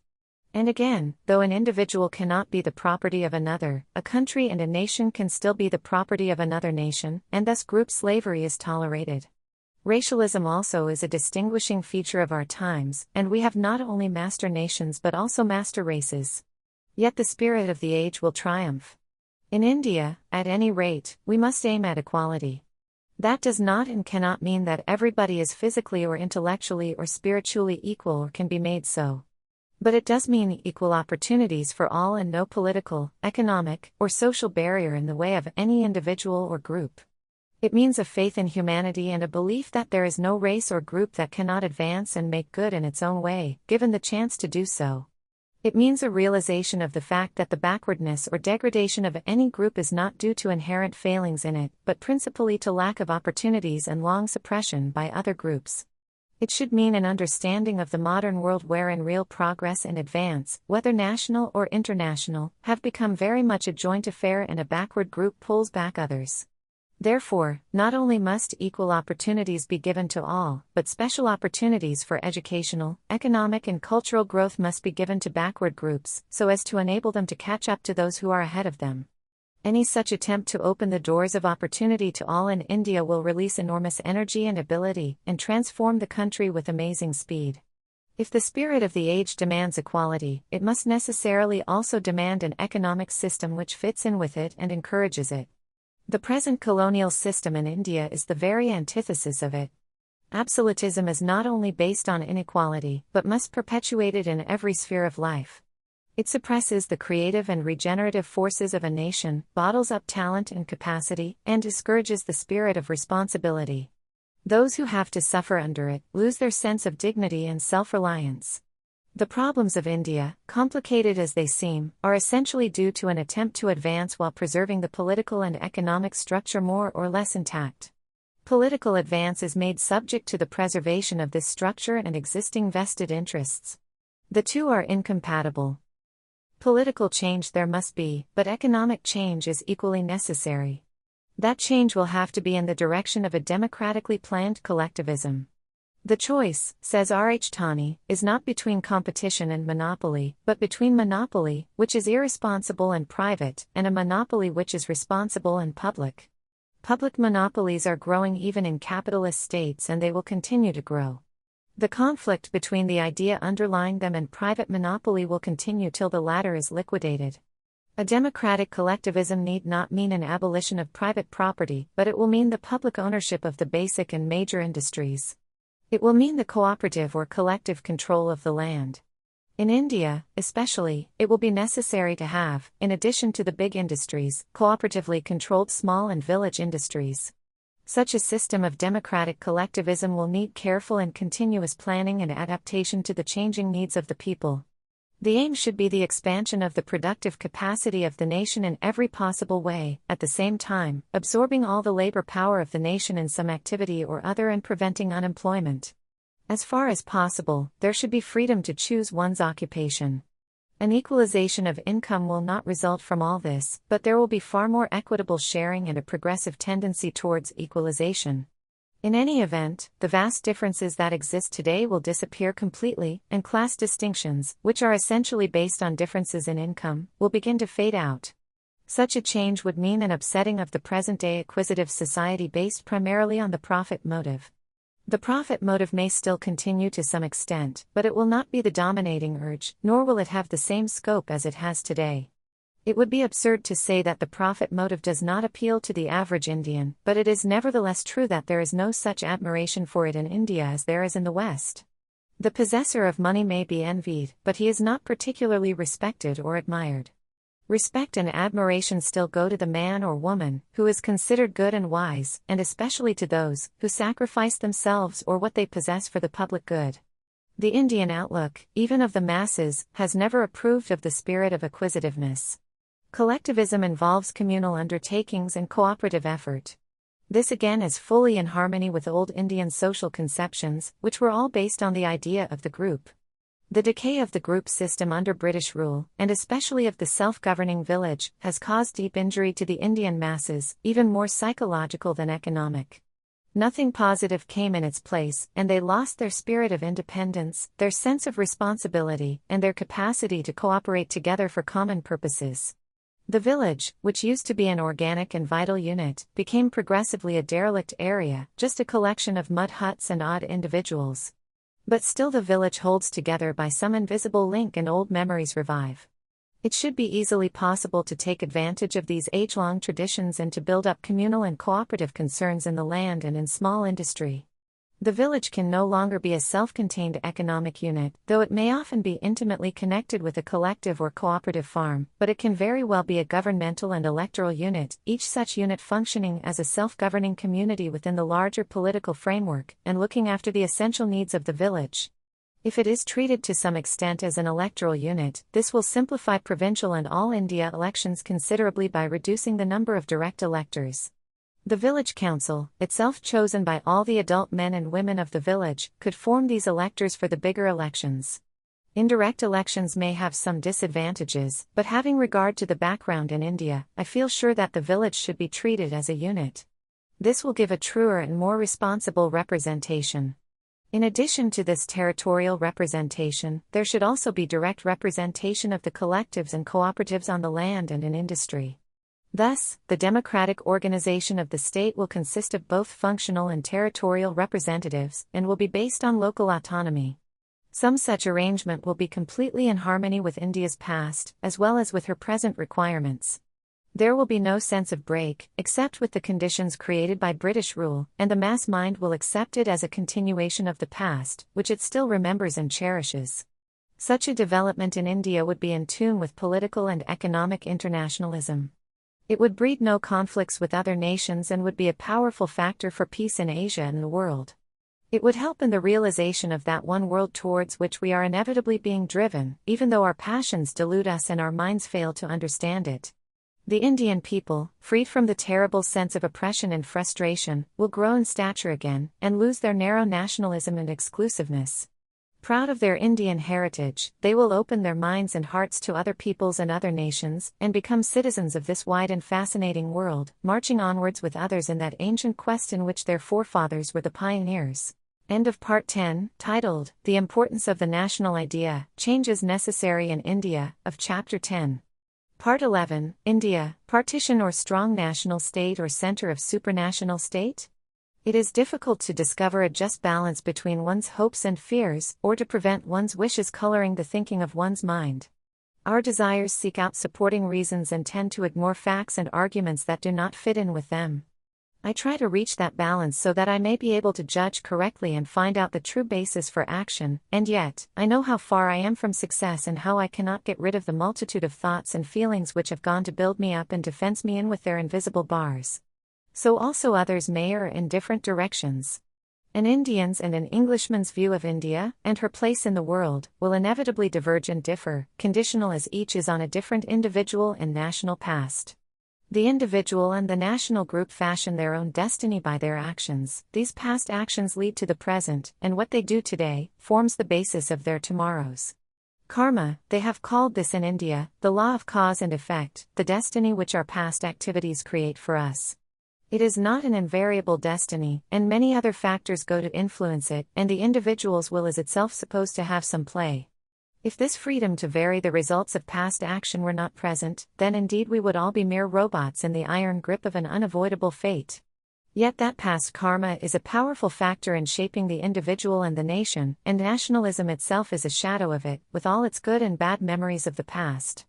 Speaker 2: And again, though an individual cannot be the property of another, a country and a nation can still be the property of another nation, and thus group slavery is tolerated. Racialism also is a distinguishing feature of our times, and we have not only master nations but also master races. Yet the spirit of the age will triumph. In India, at any rate, we must aim at equality. That does not and cannot mean that everybody is physically or intellectually or spiritually equal or can be made so. But it does mean equal opportunities for all and no political, economic, or social barrier in the way of any individual or group. It means a faith in humanity and a belief that there is no race or group that cannot advance and make good in its own way, given the chance to do so. It means a realization of the fact that the backwardness or degradation of any group is not due to inherent failings in it, but principally to lack of opportunities and long suppression by other groups. It should mean an understanding of the modern world wherein real progress and advance, whether national or international, have become very much a joint affair and a backward group pulls back others. Therefore, not only must equal opportunities be given to all, but special opportunities for educational, economic and cultural growth must be given to backward groups, so as to enable them to catch up to those who are ahead of them. Any such attempt to open the doors of opportunity to all in India will release enormous energy and ability, and transform the country with amazing speed. If the spirit of the age demands equality, it must necessarily also demand an economic system which fits in with it and encourages it. The present colonial system in India is the very antithesis of it. Absolutism is not only based on inequality, but must perpetuate it in every sphere of life. It suppresses the creative and regenerative forces of a nation, bottles up talent and capacity, and discourages the spirit of responsibility. Those who have to suffer under it lose their sense of dignity and self-reliance. The problems of India, complicated as they seem, are essentially due to an attempt to advance while preserving the political and economic structure more or less intact. Political advance is made subject to the preservation of this structure and existing vested interests. The two are incompatible. Political change there must be, but economic change is equally necessary. That change will have to be in the direction of a democratically planned collectivism. The choice, says R. H. Tani, is not between competition and monopoly, but between monopoly, which is irresponsible and private, and a monopoly which is responsible and public. Public monopolies are growing even in capitalist states, and they will continue to grow. The conflict between the idea underlying them and private monopoly will continue till the latter is liquidated. A democratic collectivism need not mean an abolition of private property, but it will mean the public ownership of the basic and major industries. It will mean the cooperative or collective control of the land. In India, especially, it will be necessary to have, in addition to the big industries, cooperatively controlled small and village industries. Such a system of democratic collectivism will need careful and continuous planning and adaptation to the changing needs of the people. The aim should be the expansion of the productive capacity of the nation in every possible way, at the same time, absorbing all the labor power of the nation in some activity or other and preventing unemployment. As far as possible, there should be freedom to choose one's occupation. An equalization of income will not result from all this, but there will be far more equitable sharing and a progressive tendency towards equalization. In any event, the vast differences that exist today will disappear completely, and class distinctions, which are essentially based on differences in income, will begin to fade out. Such a change would mean an upsetting of the present-day acquisitive society based primarily on the profit motive. The profit motive may still continue to some extent, but it will not be the dominating urge, nor will it have the same scope as it has today. It would be absurd to say that the profit motive does not appeal to the average Indian, but it is nevertheless true that there is no such admiration for it in India as there is in the West. The possessor of money may be envied, but he is not particularly respected or admired. Respect and admiration still go to the man or woman who is considered good and wise, and especially to those who sacrifice themselves or what they possess for the public good. The Indian outlook, even of the masses, has never approved of the spirit of acquisitiveness. Collectivism involves communal undertakings and cooperative effort. This again is fully in harmony with old Indian social conceptions, which were all based on the idea of the group. The decay of the group system under British rule, and especially of the self-governing village, has caused deep injury to the Indian masses, even more psychological than economic. Nothing positive came in its place, and they lost their spirit of independence, their sense of responsibility, and their capacity to cooperate together for common purposes. The village, which used to be an organic and vital unit, became progressively a derelict area, just a collection of mud huts and odd individuals. But still the village holds together by some invisible link and old memories revive. It should be easily possible to take advantage of these age-long traditions and to build up communal and cooperative concerns in the land and in small industry. The village can no longer be a self-contained economic unit, though it may often be intimately connected with a collective or cooperative farm, but it can very well be a governmental and electoral unit, each such unit functioning as a self-governing community within the larger political framework, and looking after the essential needs of the village. If it is treated to some extent as an electoral unit, this will simplify provincial and all India elections considerably by reducing the number of direct electors. The village council, itself chosen by all the adult men and women of the village, could form these electors for the bigger elections. Indirect elections may have some disadvantages, but having regard to the background in India, I feel sure that the village should be treated as a unit. This will give a truer and more responsible representation. In addition to this territorial representation, there should also be direct representation of the collectives and cooperatives on the land and in industry. Thus, the democratic organization of the state will consist of both functional and territorial representatives, and will be based on local autonomy. Some such arrangement will be completely in harmony with India's past, as well as with her present requirements. There will be no sense of break, except with the conditions created by British rule, and the mass mind will accept it as a continuation of the past, which it still remembers and cherishes. Such a development in India would be in tune with political and economic internationalism. It would breed no conflicts with other nations and would be a powerful factor for peace in Asia and the world. It would help in the realization of that one world towards which we are inevitably being driven, even though our passions delude us and our minds fail to understand it. The Indian people, freed from the terrible sense of oppression and frustration, will grow in stature again, and lose their narrow nationalism and exclusiveness. Proud of their Indian heritage, they will open their minds and hearts to other peoples and other nations, and become citizens of this wide and fascinating world, marching onwards with others in that ancient quest in which their forefathers were the pioneers. End of Part 10, titled, The Importance of the National Idea, Changes Necessary in India, of Chapter 10. Part 11, India, Partition or Strong National State or Center of Supranational State? It is difficult to discover a just balance between one's hopes and fears, or to prevent one's wishes coloring the thinking of one's mind. Our desires seek out supporting reasons and tend to ignore facts and arguments that do not fit in with them. I try to reach that balance so that I may be able to judge correctly and find out the true basis for action, and yet, I know how far I am from success and how I cannot get rid of the multitude of thoughts and feelings which have gone to build me up and to fence me in with their invisible bars. So also others may err in different directions. An Indian's and an Englishman's view of India, and her place in the world, will inevitably diverge and differ, conditional as each is on a different individual and national past. The individual and the national group fashion their own destiny by their actions. These past actions lead to the present, and what they do today forms the basis of their tomorrows. Karma, they have called this in India, the law of cause and effect, the destiny which our past activities create for us. It is not an invariable destiny, and many other factors go to influence it, and the individual's will is itself supposed to have some play. If this freedom to vary the results of past action were not present, then indeed we would all be mere robots in the iron grip of an unavoidable fate. Yet that past karma is a powerful factor in shaping the individual and the nation, and nationalism itself is a shadow of it, with all its good and bad memories of the past.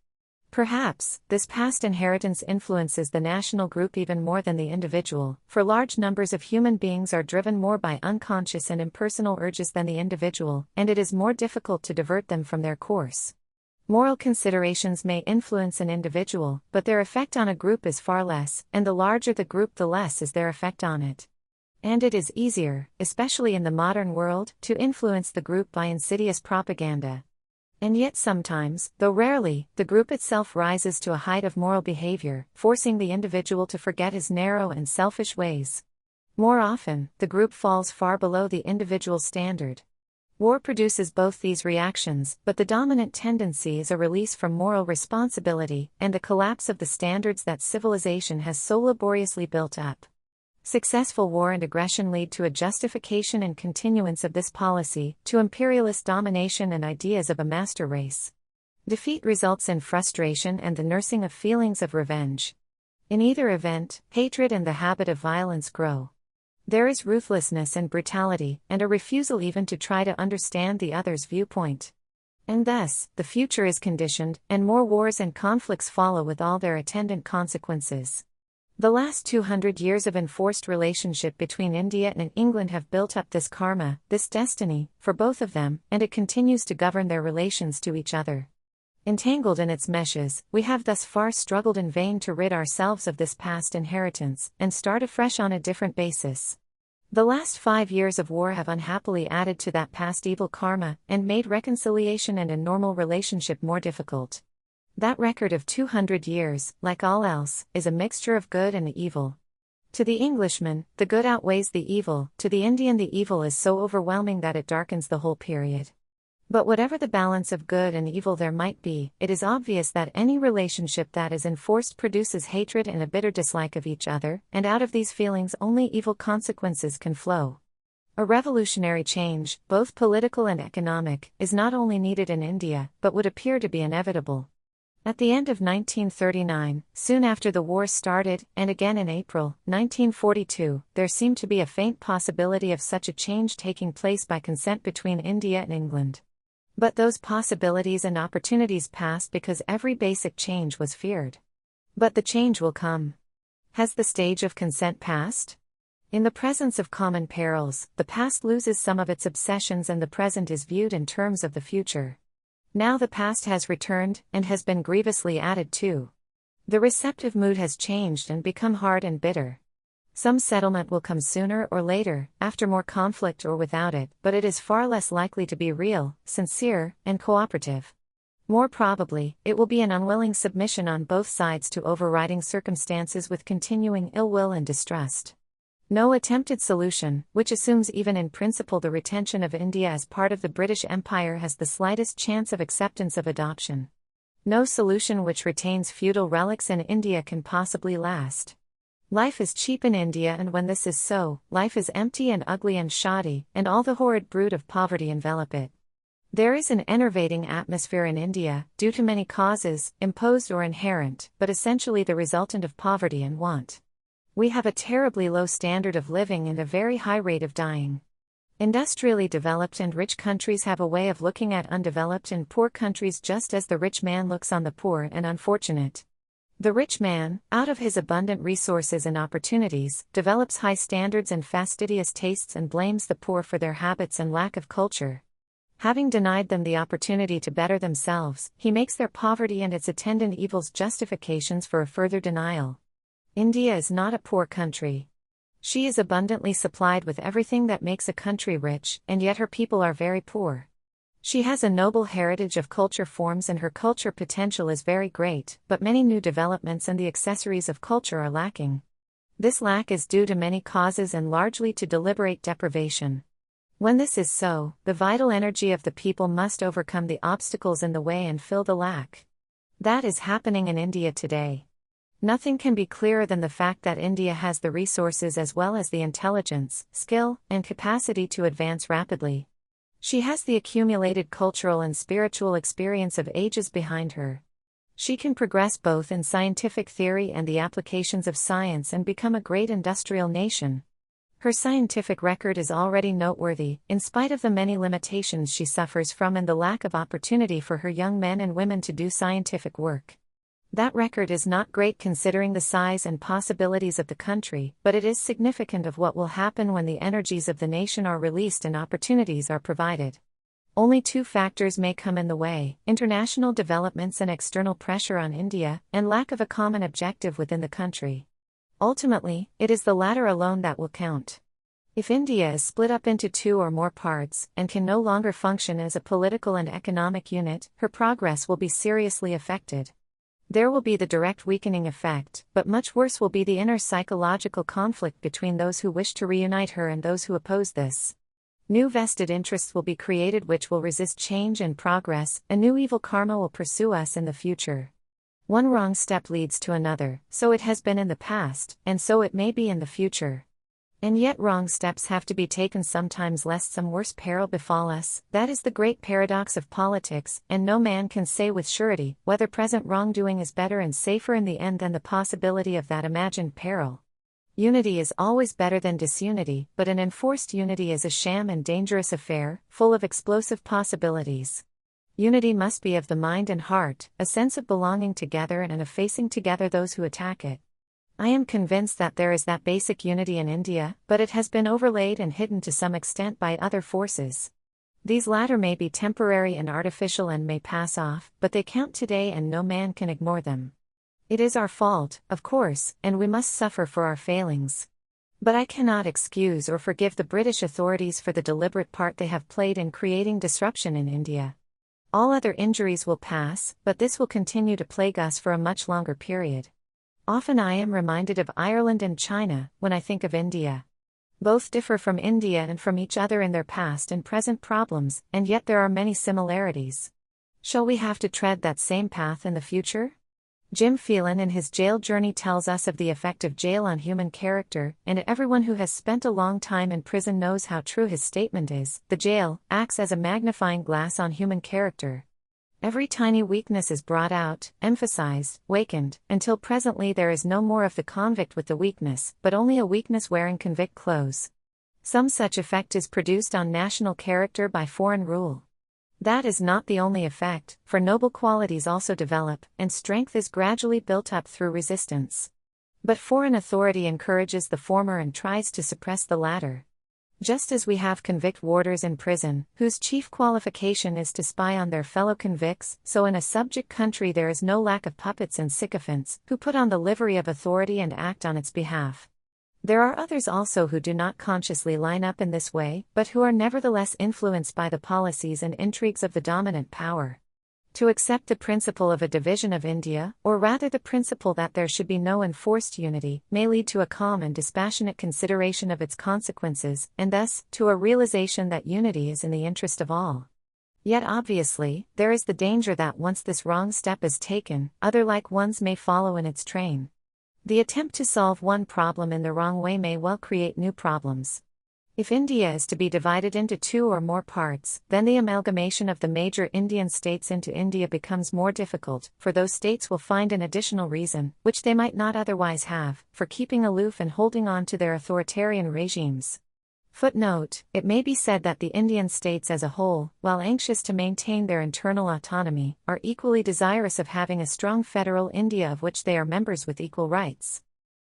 Speaker 2: Perhaps, this past inheritance influences the national group even more than the individual, for large numbers of human beings are driven more by unconscious and impersonal urges than the individual, and it is more difficult to divert them from their course. Moral considerations may influence an individual, but their effect on a group is far less, and the larger the group the less is their effect on it. And it is easier, especially in the modern world, to influence the group by insidious propaganda. And yet sometimes, though rarely, the group itself rises to a height of moral behavior, forcing the individual to forget his narrow and selfish ways. More often, the group falls far below the individual's standard. War produces both these reactions, but the dominant tendency is a release from moral responsibility, and the collapse of the standards that civilization has so laboriously built up. Successful war and aggression lead to a justification and continuance of this policy, to imperialist domination and ideas of a master race. Defeat results in frustration and the nursing of feelings of revenge. In either event, hatred and the habit of violence grow. There is ruthlessness and brutality, and a refusal even to try to understand the other's viewpoint. And thus, the future is conditioned, and more wars and conflicts follow with all their attendant consequences. The last 200 years of enforced relationship between India and England have built up this karma, this destiny, for both of them, and it continues to govern their relations to each other. Entangled in its meshes, we have thus far struggled in vain to rid ourselves of this past inheritance, and start afresh on a different basis. The last 5 years of war have unhappily added to that past evil karma, and made reconciliation and a normal relationship more difficult. That record of 200 years, like all else, is a mixture of good and evil. To the Englishman, the good outweighs the evil; to the Indian the evil is so overwhelming that it darkens the whole period. But whatever the balance of good and evil there might be, it is obvious that any relationship that is enforced produces hatred and a bitter dislike of each other, and out of these feelings only evil consequences can flow. A revolutionary change, both political and economic, is not only needed in India, but would appear to be inevitable. At the end of 1939, soon after the war started, and again in April 1942, there seemed to be a faint possibility of such a change taking place by consent between India and England. But those possibilities and opportunities passed because every basic change was feared. But the change will come. Has the stage of consent passed? In the presence of common perils, the past loses some of its obsessions and the present is viewed in terms of the future. Now the past has returned, and has been grievously added to. The receptive mood has changed and become hard and bitter. Some settlement will come sooner or later, after more conflict or without it, but it is far less likely to be real, sincere, and cooperative. More probably, it will be an unwilling submission on both sides to overriding circumstances with continuing ill will and distrust. No attempted solution, which assumes even in principle the retention of India as part of the British Empire, has the slightest chance of acceptance of adoption. No solution which retains feudal relics in India can possibly last. Life is cheap in India, and when this is so, life is empty and ugly and shoddy, and all the horrid brood of poverty envelop it. There is an enervating atmosphere in India, due to many causes, imposed or inherent, but essentially the resultant of poverty and want. We have a terribly low standard of living and a very high rate of dying. Industrially developed and rich countries have a way of looking at undeveloped and poor countries just as the rich man looks on the poor and unfortunate. The rich man, out of his abundant resources and opportunities, develops high standards and fastidious tastes and blames the poor for their habits and lack of culture. Having denied them the opportunity to better themselves, he makes their poverty and its attendant evils justifications for a further denial. India is not a poor country. She is abundantly supplied with everything that makes a country rich, and yet her people are very poor. She has a noble heritage of culture forms and her culture potential is very great, but many new developments and the accessories of culture are lacking. This lack is due to many causes and largely to deliberate deprivation. When this is so, the vital energy of the people must overcome the obstacles in the way and fill the lack. That is happening in India today. Nothing can be clearer than the fact that India has the resources as well as the intelligence, skill, and capacity to advance rapidly. She has the accumulated cultural and spiritual experience of ages behind her. She can progress both in scientific theory and the applications of science and become a great industrial nation. Her scientific record is already noteworthy, in spite of the many limitations she suffers from and the lack of opportunity for her young men and women to do scientific work. That record is not great considering the size and possibilities of the country, but it is significant of what will happen when the energies of the nation are released and opportunities are provided. Only two factors may come in the way: international developments and external pressure on India, and lack of a common objective within the country. Ultimately, it is the latter alone that will count. If India is split up into two or more parts, and can no longer function as a political and economic unit, her progress will be seriously affected. There will be the direct weakening effect, but much worse will be the inner psychological conflict between those who wish to reunite her and those who oppose this. New vested interests will be created which will resist change and progress, a new evil karma will pursue us in the future. One wrong step leads to another, so it has been in the past, and so it may be in the future. And yet wrong steps have to be taken sometimes lest some worse peril befall us. That is the great paradox of politics, and no man can say with surety whether present wrongdoing is better and safer in the end than the possibility of that imagined peril. Unity is always better than disunity, but an enforced unity is a sham and dangerous affair, full of explosive possibilities. Unity must be of the mind and heart, a sense of belonging together and of facing together those who attack it. I am convinced that there is that basic unity in India, but it has been overlaid and hidden to some extent by other forces. These latter may be temporary and artificial and may pass off, but they count today and no man can ignore them. It is our fault, of course, and we must suffer for our failings. But I cannot excuse or forgive the British authorities for the deliberate part they have played in creating disruption in India. All other injuries will pass, but this will continue to plague us for a much longer period. Often I am reminded of Ireland and China when I think of India. Both differ from India and from each other in their past and present problems, and yet there are many similarities. Shall we have to tread that same path in the future? Jim Phelan in his Jail Journey tells us of the effect of jail on human character, and everyone who has spent a long time in prison knows how true his statement is. The jail acts as a magnifying glass on human character. Every tiny weakness is brought out, emphasized, wakened, until presently there is no more of the convict with the weakness, but only a weakness wearing convict clothes. Some such effect is produced on national character by foreign rule. That is not the only effect, for noble qualities also develop, and strength is gradually built up through resistance. But foreign authority encourages the former and tries to suppress the latter. Just as we have convict warders in prison, whose chief qualification is to spy on their fellow convicts, so in a subject country there is no lack of puppets and sycophants, who put on the livery of authority and act on its behalf. There are others also who do not consciously line up in this way, but who are nevertheless influenced by the policies and intrigues of the dominant power. To accept the principle of a division of India, or rather the principle that there should be no enforced unity, may lead to a calm and dispassionate consideration of its consequences, and thus, to a realization that unity is in the interest of all. Yet obviously, there is the danger that once this wrong step is taken, other like ones may follow in its train. The attempt to solve one problem in the wrong way may well create new problems. If India is to be divided into two or more parts, then the amalgamation of the major Indian states into India becomes more difficult, for those states will find an additional reason, which they might not otherwise have, for keeping aloof and holding on to their authoritarian regimes. Footnote: it may be said that the Indian states as a whole, while anxious to maintain their internal autonomy, are equally desirous of having a strong federal India of which they are members with equal rights.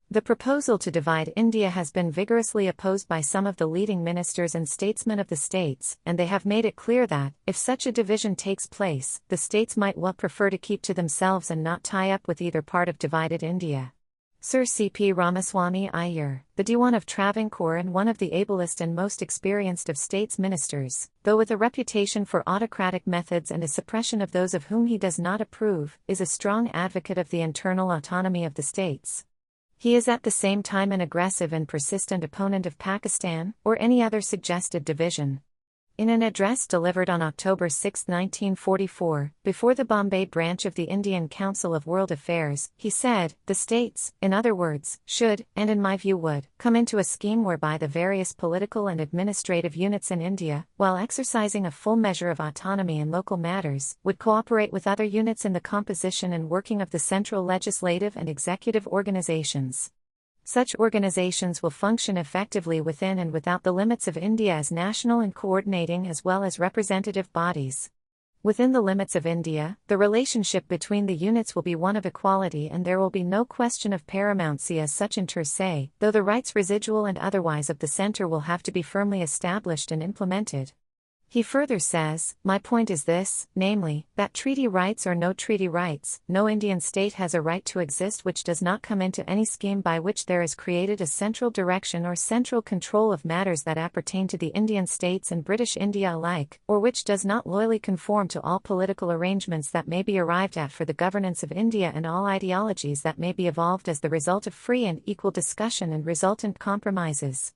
Speaker 2: The proposal to divide India has been vigorously opposed by some of the leading ministers and statesmen of the states, and they have made it clear that, if such a division takes place, the states might well prefer to keep to themselves and not tie up with either part of divided India. Sir C.P. Ramaswamy Iyer, the Dewan of Travancore and one of the ablest and most experienced of states ministers, though with a reputation for autocratic methods and a suppression of those of whom he does not approve, is a strong advocate of the internal autonomy of the states. He is at the same time an aggressive and persistent opponent of Pakistan, or any other suggested division. In an address delivered on October 6, 1944, before the Bombay branch of the Indian Council of World Affairs, he said, "The states, in other words, should, and in my view would, come into a scheme whereby the various political and administrative units in India, while exercising a full measure of autonomy in local matters, would cooperate with other units in the composition and working of the central legislative and executive organizations. Such organizations will function effectively within and without the limits of India as national and coordinating as well as representative bodies. Within the limits of India, the relationship between the units will be one of equality and there will be no question of paramountcy as such inter se, though the rights residual and otherwise of the centre will have to be firmly established and implemented." He further says, "My point is this, namely, that treaty rights or no treaty rights, no Indian state has a right to exist which does not come into any scheme by which there is created a central direction or central control of matters that appertain to the Indian states and British India alike, or which does not loyally conform to all political arrangements that may be arrived at for the governance of India and all ideologies that may be evolved as the result of free and equal discussion and resultant compromises.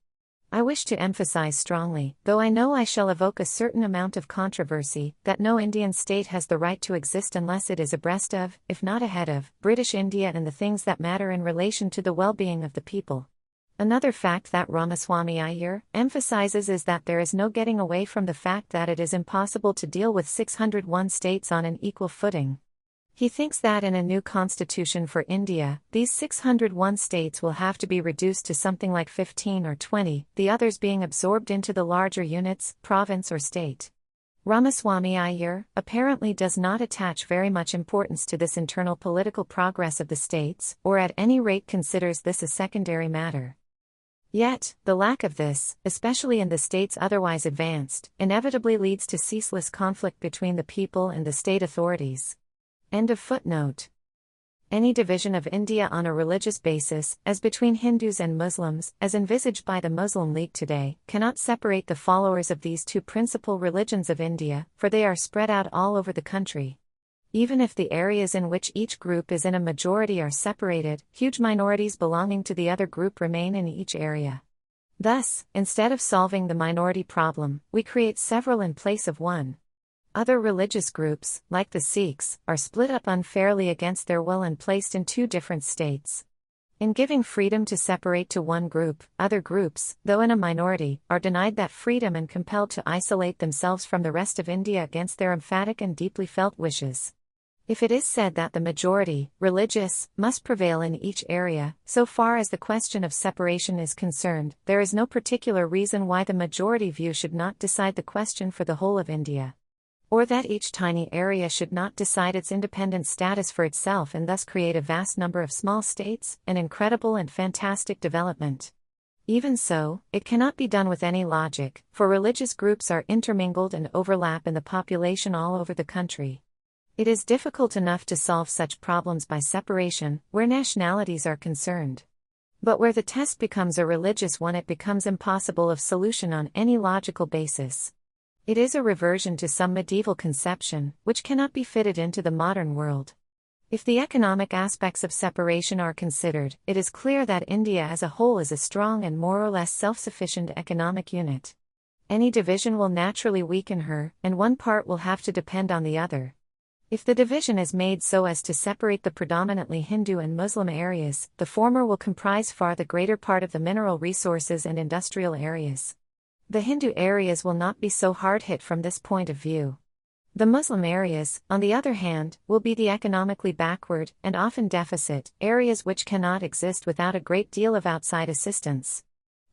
Speaker 2: I wish to emphasize strongly, though I know I shall evoke a certain amount of controversy, that no Indian state has the right to exist unless it is abreast of, if not ahead of, British India and the things that matter in relation to the well-being of the people." Another fact that Ramaswamy Iyer emphasizes is that there is no getting away from the fact that it is impossible to deal with 601 states on an equal footing. He thinks that in a new constitution for India, these 601 states will have to be reduced to something like 15 or 20, the others being absorbed into the larger units, province or state. Ramaswamy Iyer apparently does not attach very much importance to this internal political progress of the states, or at any rate considers this a secondary matter. Yet, the lack of this, especially in the states otherwise advanced, inevitably leads to ceaseless conflict between the people and the state authorities. End of footnote. Any division of India on a religious basis, as between Hindus and Muslims, as envisaged by the Muslim League today, cannot separate the followers of these two principal religions of India, for they are spread out all over the country. Even if the areas in which each group is in a majority are separated, huge minorities belonging to the other group remain in each area. Thus, instead of solving the minority problem, we create several in place of one. Other religious groups, like the Sikhs, are split up unfairly against their will and placed in two different states. In giving freedom to separate to one group, other groups, though in a minority, are denied that freedom and compelled to isolate themselves from the rest of India against their emphatic and deeply felt wishes. If it is said that the majority, religious, must prevail in each area, so far as the question of separation is concerned, there is no particular reason why the majority view should not decide the question for the whole of India. Or that each tiny area should not decide its independent status for itself and thus create a vast number of small states, an incredible and fantastic development. Even so, it cannot be done with any logic, for religious groups are intermingled and overlap in the population all over the country. It is difficult enough to solve such problems by separation, where nationalities are concerned. But where the test becomes a religious one, it becomes impossible of solution on any logical basis. It is a reversion to some medieval conception, which cannot be fitted into the modern world. If the economic aspects of separation are considered, it is clear that India as a whole is a strong and more or less self-sufficient economic unit. Any division will naturally weaken her, and one part will have to depend on the other. If the division is made so as to separate the predominantly Hindu and Muslim areas, the former will comprise far the greater part of the mineral resources and industrial areas. The Hindu areas will not be so hard hit from this point of view. The Muslim areas, on the other hand, will be the economically backward and often deficit areas which cannot exist without a great deal of outside assistance.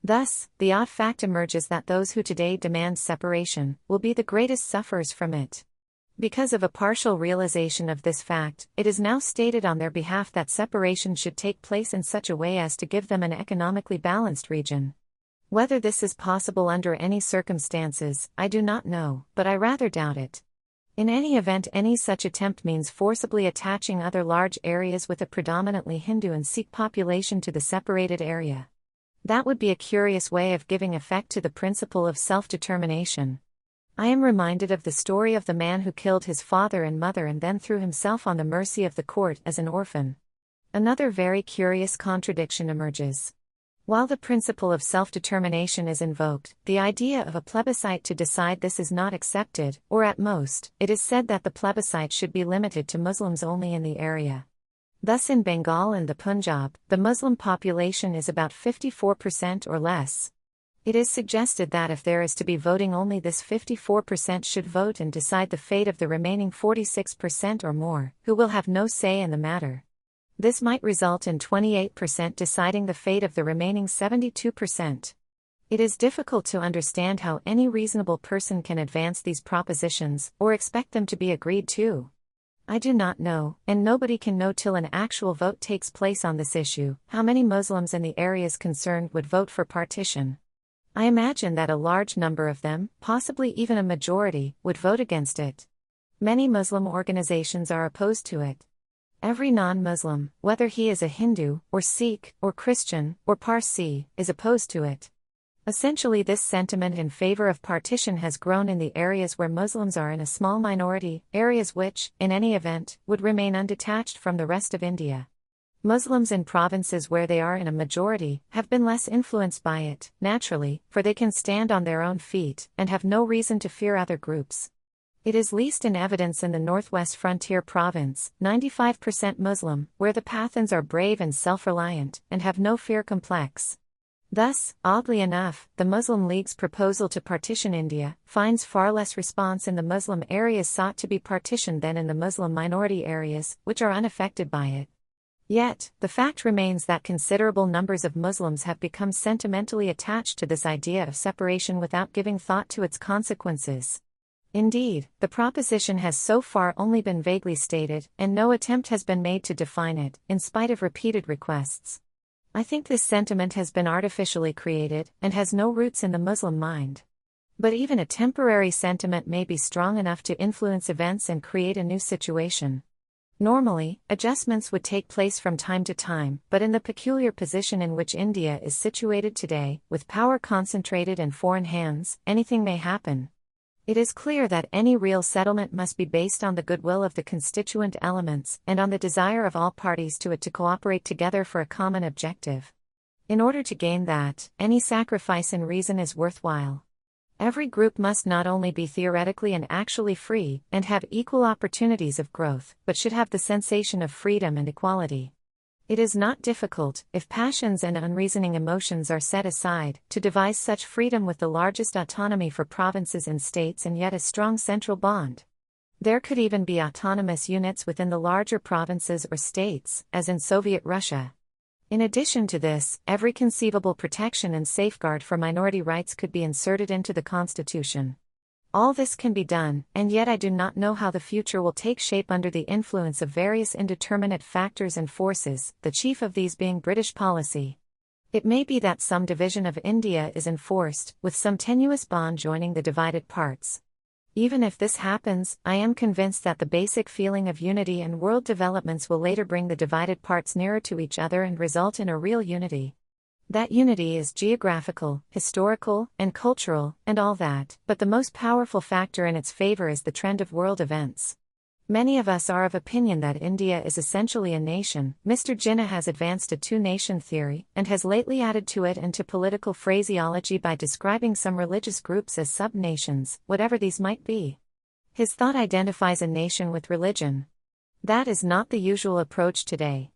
Speaker 2: Thus, the odd fact emerges that those who today demand separation will be the greatest sufferers from it. Because of a partial realization of this fact, it is now stated on their behalf that separation should take place in such a way as to give them an economically balanced region. Whether this is possible under any circumstances, I do not know, but I rather doubt it. In any event, any such attempt means forcibly attaching other large areas with a predominantly Hindu and Sikh population to the separated area. That would be a curious way of giving effect to the principle of self-determination. I am reminded of the story of the man who killed his father and mother and then threw himself on the mercy of the court as an orphan. Another very curious contradiction emerges. While the principle of self-determination is invoked, the idea of a plebiscite to decide this is not accepted, or at most, it is said that the plebiscite should be limited to Muslims only in the area. Thus in Bengal and the Punjab, the Muslim population is about 54% or less. It is suggested that if there is to be voting, only this 54% should vote and decide the fate of the remaining 46% or more, who will have no say in the matter. This might result in 28% deciding the fate of the remaining 72%. It is difficult to understand how any reasonable person can advance these propositions, or expect them to be agreed to. I do not know, and nobody can know till an actual vote takes place on this issue, how many Muslims in the areas concerned would vote for partition. I imagine that a large number of them, possibly even a majority, would vote against it. Many Muslim organizations are opposed to it. Every non-Muslim, whether he is a Hindu, or Sikh, or Christian, or Parsi, is opposed to it. Essentially, this sentiment in favor of partition has grown in the areas where Muslims are in a small minority, areas which, in any event, would remain undetached from the rest of India. Muslims in provinces where they are in a majority have been less influenced by it, naturally, for they can stand on their own feet and have no reason to fear other groups. It is least in evidence in the northwest frontier province, 95% Muslim, where the Pathans are brave and self-reliant, and have no fear complex. Thus, oddly enough, the Muslim League's proposal to partition India finds far less response in the Muslim areas sought to be partitioned than in the Muslim minority areas, which are unaffected by it. Yet, the fact remains that considerable numbers of Muslims have become sentimentally attached to this idea of separation without giving thought to its consequences. Indeed, the proposition has so far only been vaguely stated, and no attempt has been made to define it, in spite of repeated requests. I think this sentiment has been artificially created, and has no roots in the Muslim mind. But even a temporary sentiment may be strong enough to influence events and create a new situation. Normally, adjustments would take place from time to time, but in the peculiar position in which India is situated today, with power concentrated in foreign hands, anything may happen. It is clear that any real settlement must be based on the goodwill of the constituent elements and on the desire of all parties to it to cooperate together for a common objective. In order to gain that, any sacrifice in reason is worthwhile. Every group must not only be theoretically and actually free and have equal opportunities of growth, but should have the sensation of freedom and equality. It is not difficult, if passions and unreasoning emotions are set aside, to devise such freedom with the largest autonomy for provinces and states and yet a strong central bond. There could even be autonomous units within the larger provinces or states, as in Soviet Russia. In addition to this, every conceivable protection and safeguard for minority rights could be inserted into the Constitution. All this can be done, and yet I do not know how the future will take shape under the influence of various indeterminate factors and forces, the chief of these being British policy. It may be that some division of India is enforced, with some tenuous bond joining the divided parts. Even if this happens, I am convinced that the basic feeling of unity and world developments will later bring the divided parts nearer to each other and result in a real unity. That unity is geographical, historical, and cultural, and all that, but the most powerful factor in its favor is the trend of world events. Many of us are of opinion that India is essentially a nation. Mr. Jinnah has advanced a two-nation theory, and has lately added to it and to political phraseology by describing some religious groups as sub-nations, whatever these might be. His thought identifies a nation with religion. That is not the usual approach today.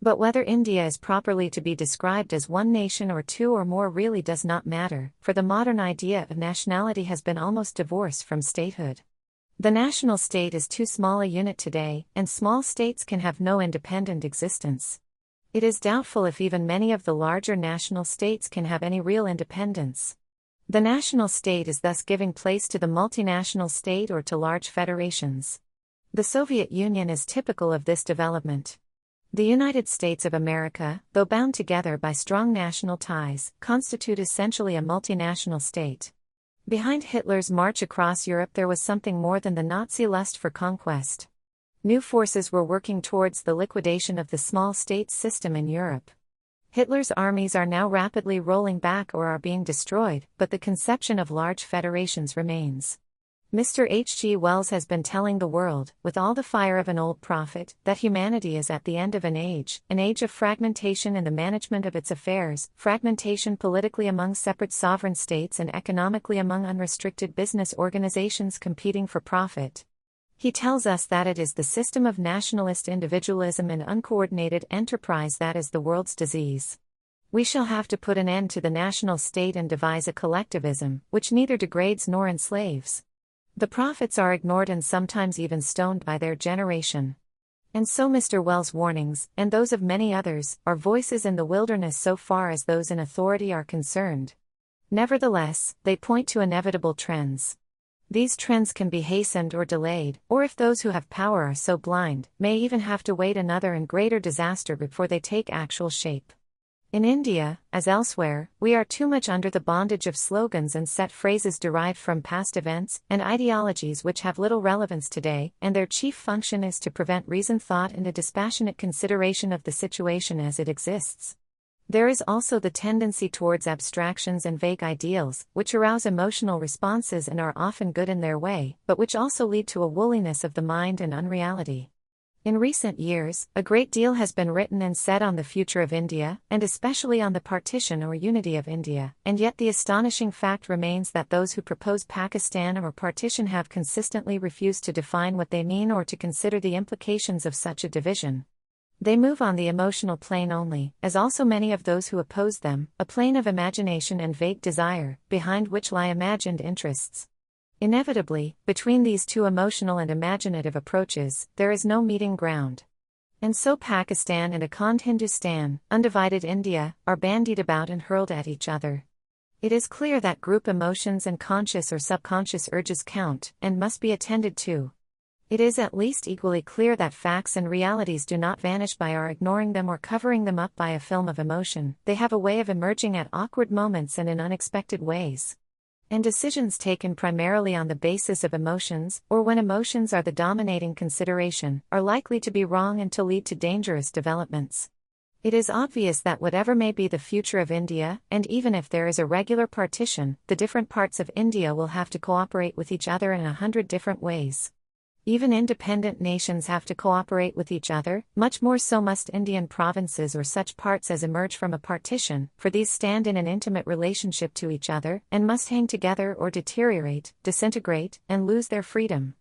Speaker 2: But whether India is properly to be described as one nation or two or more really does not matter, for the modern idea of nationality has been almost divorced from statehood. The national state is too small a unit today, and small states can have no independent existence. It is doubtful if even many of the larger national states can have any real independence. The national state is thus giving place to the multinational state or to large federations. The Soviet Union is typical of this development. The United States of America, though bound together by strong national ties, constitute essentially a multinational state. Behind Hitler's march across Europe there was something more than the Nazi lust for conquest. New forces were working towards the liquidation of the small state system in Europe. Hitler's armies are now rapidly rolling back or are being destroyed, but the conception of large federations remains. Mr. H. G. Wells has been telling the world, with all the fire of an old prophet, that humanity is at the end of an age of fragmentation in the management of its affairs, fragmentation politically among separate sovereign states and economically among unrestricted business organizations competing for profit. He tells us that it is the system of nationalist individualism and uncoordinated enterprise that is the world's disease. We shall have to put an end to the national state and devise a collectivism, which neither degrades nor enslaves. The prophets are ignored and sometimes even stoned by their generation. And so Mr. Wells' warnings, and those of many others, are voices in the wilderness so far as those in authority are concerned. Nevertheless, they point to inevitable trends. These trends can be hastened or delayed, or if those who have power are so blind, may even have to wait another and greater disaster before they take actual shape. In India, as elsewhere, we are too much under the bondage of slogans and set phrases derived from past events and ideologies which have little relevance today, and their chief function is to prevent reasoned thought and a dispassionate consideration of the situation as it exists. There is also the tendency towards abstractions and vague ideals, which arouse emotional responses and are often good in their way, but which also lead to a woolliness of the mind and unreality. In recent years, a great deal has been written and said on the future of India, and especially on the partition or unity of India, and yet the astonishing fact remains that those who propose Pakistan or partition have consistently refused to define what they mean or to consider the implications of such a division. They move on the emotional plane only, as also many of those who oppose them, a plane of imagination and vague desire, behind which lie imagined interests. Inevitably, between these two emotional and imaginative approaches, there is no meeting ground. And so Pakistan and Akhand Hindustan, undivided India, are bandied about and hurled at each other. It is clear that group emotions and conscious or subconscious urges count, and must be attended to. It is at least equally clear that facts and realities do not vanish by our ignoring them or covering them up by a film of emotion. They have a way of emerging at awkward moments and in unexpected ways. And decisions taken primarily on the basis of emotions, or when emotions are the dominating consideration, are likely to be wrong and to lead to dangerous developments. It is obvious that whatever may be the future of India, and even if there is a regular partition, the different parts of India will have to cooperate with each other in 100 different ways. Even independent nations have to cooperate with each other, much more so must Indian provinces or such parts as emerge from a partition, for these stand in an intimate relationship to each other, and must hang together or deteriorate, disintegrate, and lose their freedom.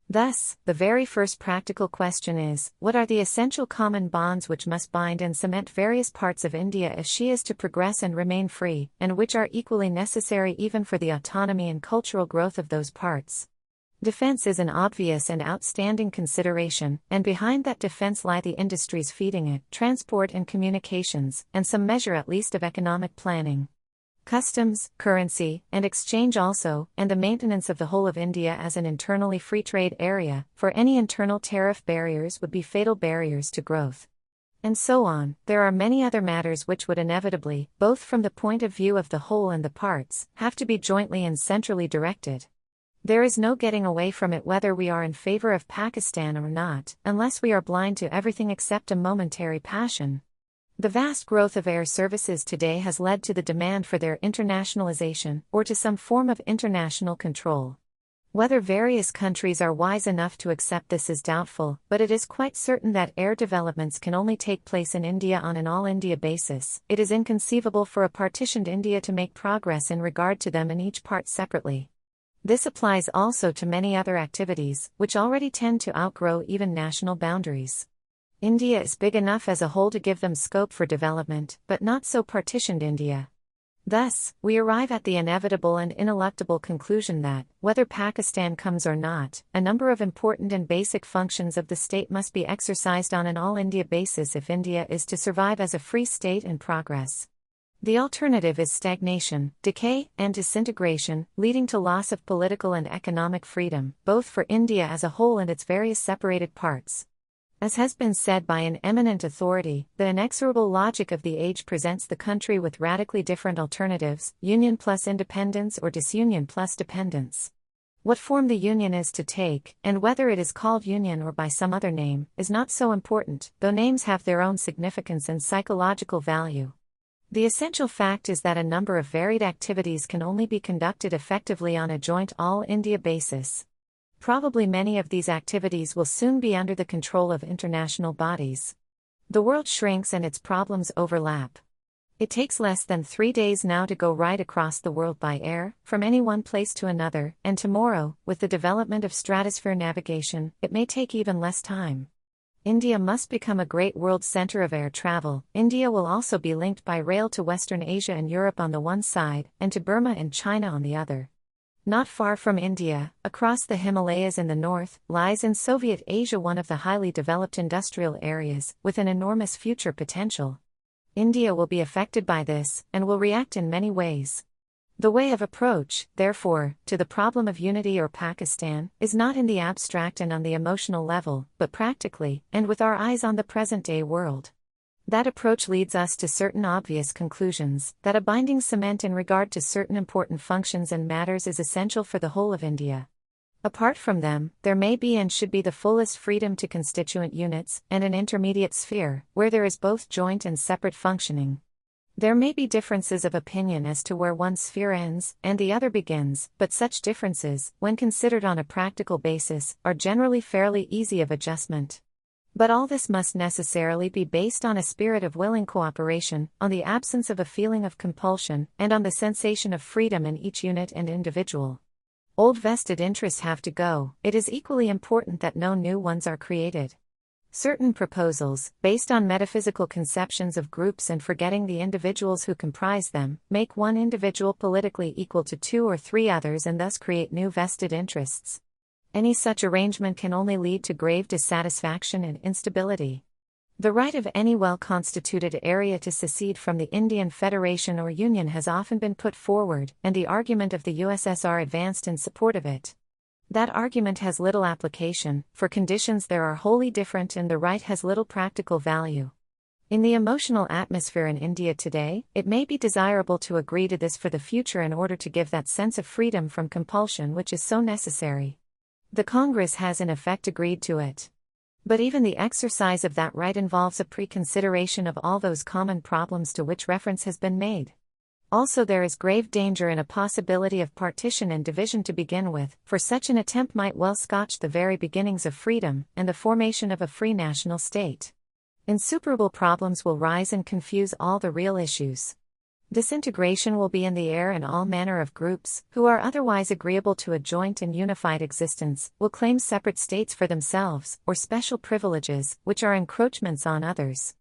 Speaker 2: Thus, the very first practical question is, what are the essential common bonds which must bind and cement various parts of India as she is to progress and remain free, and which are equally necessary even for the autonomy and cultural growth of those parts? Defense is an obvious and outstanding consideration, and behind that defense lie the industries feeding it, transport and communications, and some measure at least of economic planning. Customs, currency, and exchange also, and the maintenance of the whole of India as an internally free trade area, for any internal tariff barriers would be fatal barriers to growth. And so on. There are many other matters which would inevitably, both from the point of view of the whole and the parts, have to be jointly and centrally directed. There is no getting away from it whether we are in favor of Pakistan or not, unless we are blind to everything except a momentary passion. The vast growth of air services today has led to the demand for their internationalization, or to some form of international control. Whether various countries are wise enough to accept this is doubtful, but it is quite certain that air developments can only take place in India on an all-India basis. It is inconceivable for a partitioned India to make progress in regard to them in each part separately. This applies also to many other activities, which already tend to outgrow even national boundaries. India is big enough as a whole to give them scope for development, but not so partitioned India. Thus, we arrive at the inevitable and ineluctable conclusion that, whether Pakistan comes or not, a number of important and basic functions of the state must be exercised on an all-India basis if India is to survive as a free state and progress. The alternative is stagnation, decay, and disintegration, leading to loss of political and economic freedom, both for India as a whole and its various separated parts. As has been said by an eminent authority, the inexorable logic of the age presents the country with radically different alternatives: union plus independence or disunion plus dependence. What form the union is to take, and whether it is called union or by some other name, is not so important, though names have their own significance and psychological value. The essential fact is that a number of varied activities can only be conducted effectively on a joint all-India basis. Probably many of these activities will soon be under the control of international bodies. The world shrinks and its problems overlap. It takes less than 3 days now to go right across the world by air, from any one place to another, and tomorrow, with the development of stratosphere navigation, it may take even less time. India must become a great world center of air travel. India will also be linked by rail to Western Asia and Europe on the one side, and to Burma and China on the other. Not far from India, across the Himalayas in the north, lies in Soviet Asia one of the highly developed industrial areas, with an enormous future potential. India will be affected by this, and will react in many ways. The way of approach, therefore, to the problem of unity or Pakistan, is not in the abstract and on the emotional level, but practically, and with our eyes on the present-day world. That approach leads us to certain obvious conclusions, that a binding cement in regard to certain important functions and matters is essential for the whole of India. Apart from them, there may be and should be the fullest freedom to constituent units, and an intermediate sphere, where there is both joint and separate functioning. There may be differences of opinion as to where one sphere ends, and the other begins, but such differences, when considered on a practical basis, are generally fairly easy of adjustment. But all this must necessarily be based on a spirit of willing cooperation, on the absence of a feeling of compulsion, and on the sensation of freedom in each unit and individual. Old vested interests have to go. It is equally important that no new ones are created. Certain proposals, based on metaphysical conceptions of groups and forgetting the individuals who comprise them, make one individual politically equal to 2 or 3 others and thus create new vested interests. Any such arrangement can only lead to grave dissatisfaction and instability. The right of any well-constituted area to secede from the Indian Federation or Union has often been put forward, and the argument of the USSR advanced in support of it. That argument has little application, for conditions there are wholly different and the right has little practical value. In the emotional atmosphere in India today, it may be desirable to agree to this for the future in order to give that sense of freedom from compulsion which is so necessary. The Congress has in effect agreed to it. But even the exercise of that right involves a preconsideration of all those common problems to which reference has been made. Also, there is grave danger in a possibility of partition and division to begin with, for such an attempt might well scotch the very beginnings of freedom and the formation of a free national state. Insuperable problems will rise and confuse all the real issues. Disintegration will be in the air, and all manner of groups, who are otherwise agreeable to a joint and unified existence, will claim separate states for themselves, or special privileges, which are encroachments on others.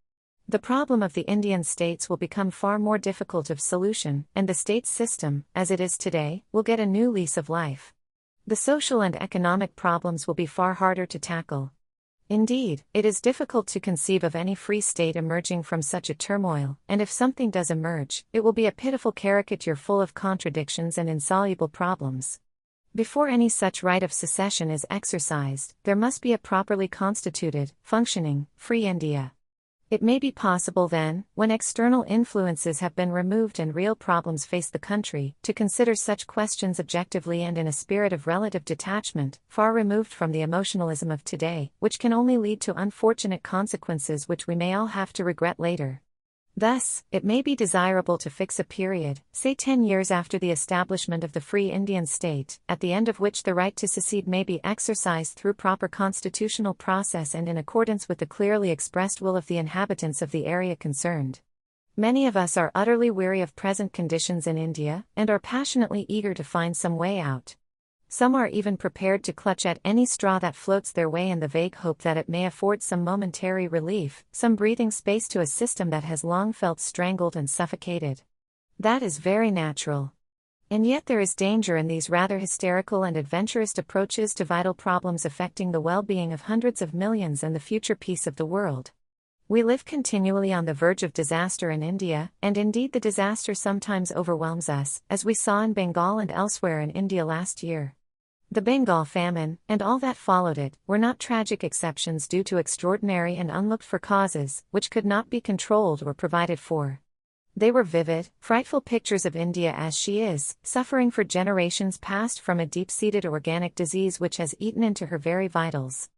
Speaker 2: The problem of the Indian states will become far more difficult of solution, and the state system, as it is today, will get a new lease of life. The social and economic problems will be far harder to tackle. Indeed, it is difficult to conceive of any free state emerging from such a turmoil, and if something does emerge, it will be a pitiful caricature full of contradictions and insoluble problems. Before any such right of secession is exercised, there must be a properly constituted, functioning, free India. It may be possible then, when external influences have been removed and real problems face the country, to consider such questions objectively and in a spirit of relative detachment, far removed from the emotionalism of today, which can only lead to unfortunate consequences which we may all have to regret later. Thus, it may be desirable to fix a period, say 10 years after the establishment of the free Indian state, at the end of which the right to secede may be exercised through proper constitutional process and in accordance with the clearly expressed will of the inhabitants of the area concerned. Many of us are utterly weary of present conditions in India, and are passionately eager to find some way out. Some are even prepared to clutch at any straw that floats their way in the vague hope that it may afford some momentary relief, some breathing space to a system that has long felt strangled and suffocated. That is very natural. And yet there is danger in these rather hysterical and adventurous approaches to vital problems affecting the well-being of hundreds of millions and the future peace of the world. We live continually on the verge of disaster in India, and indeed the disaster sometimes overwhelms us, as we saw in Bengal and elsewhere in India last year. The Bengal famine, and all that followed it, were not tragic exceptions due to extraordinary and unlooked-for causes, which could not be controlled or provided for. They were vivid, frightful pictures of India as she is, suffering for generations past from a deep-seated organic disease which has eaten into her very vitals.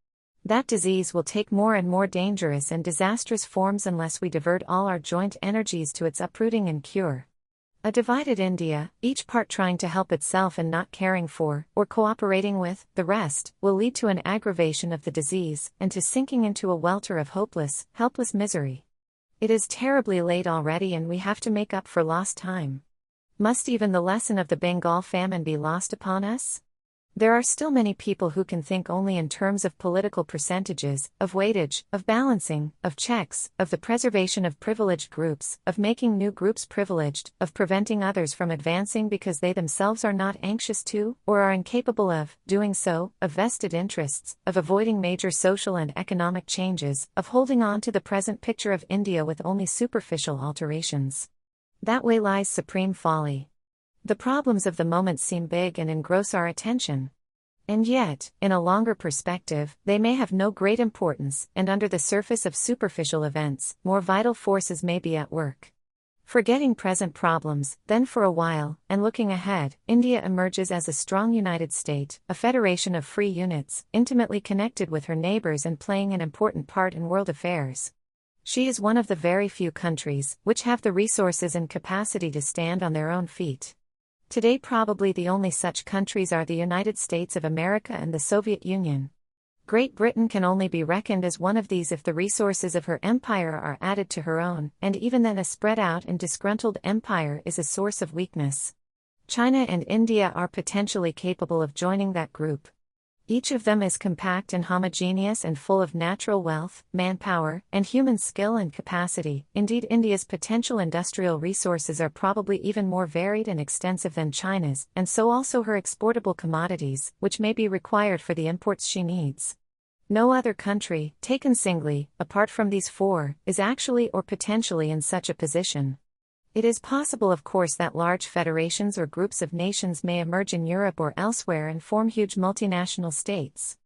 Speaker 2: That disease will take more and more dangerous and disastrous forms unless we divert all our joint energies to its uprooting and cure. A divided India, each part trying to help itself and not caring for, or cooperating with, the rest, will lead to an aggravation of the disease, and to sinking into a welter of hopeless, helpless misery. It is terribly late already and we have to make up for lost time. Must even the lesson of the Bengal famine be lost upon us? There are still many people who can think only in terms of political percentages, of weightage, of balancing, of checks, of the preservation of privileged groups, of making new groups privileged, of preventing others from advancing because they themselves are not anxious to, or are incapable of, doing so, of vested interests, of avoiding major social and economic changes, of holding on to the present picture of India with only superficial alterations. That way lies supreme folly. The problems of the moment seem big and engross our attention. And yet, in a longer perspective, they may have no great importance, and under the surface of superficial events, more vital forces may be at work. Forgetting present problems, then for a while, and looking ahead, India emerges as a strong united state, a federation of free units, intimately connected with her neighbors and playing an important part in world affairs. She is one of the very few countries which have the resources and capacity to stand on their own feet. Today probably the only such countries are the United States of America and the Soviet Union. Great Britain can only be reckoned as one of these if the resources of her empire are added to her own, and even then a spread out and disgruntled empire is a source of weakness. China and India are potentially capable of joining that group. Each of them is compact and homogeneous and full of natural wealth, manpower, and human skill and capacity. Indeed, India's potential industrial resources are probably even more varied and extensive than China's, and so also her exportable commodities, which may be required for the imports she needs. No other country, taken singly, apart from these four, is actually or potentially in such a position. It is possible, of course, that large federations or groups of nations may emerge in Europe or elsewhere and form huge multinational states.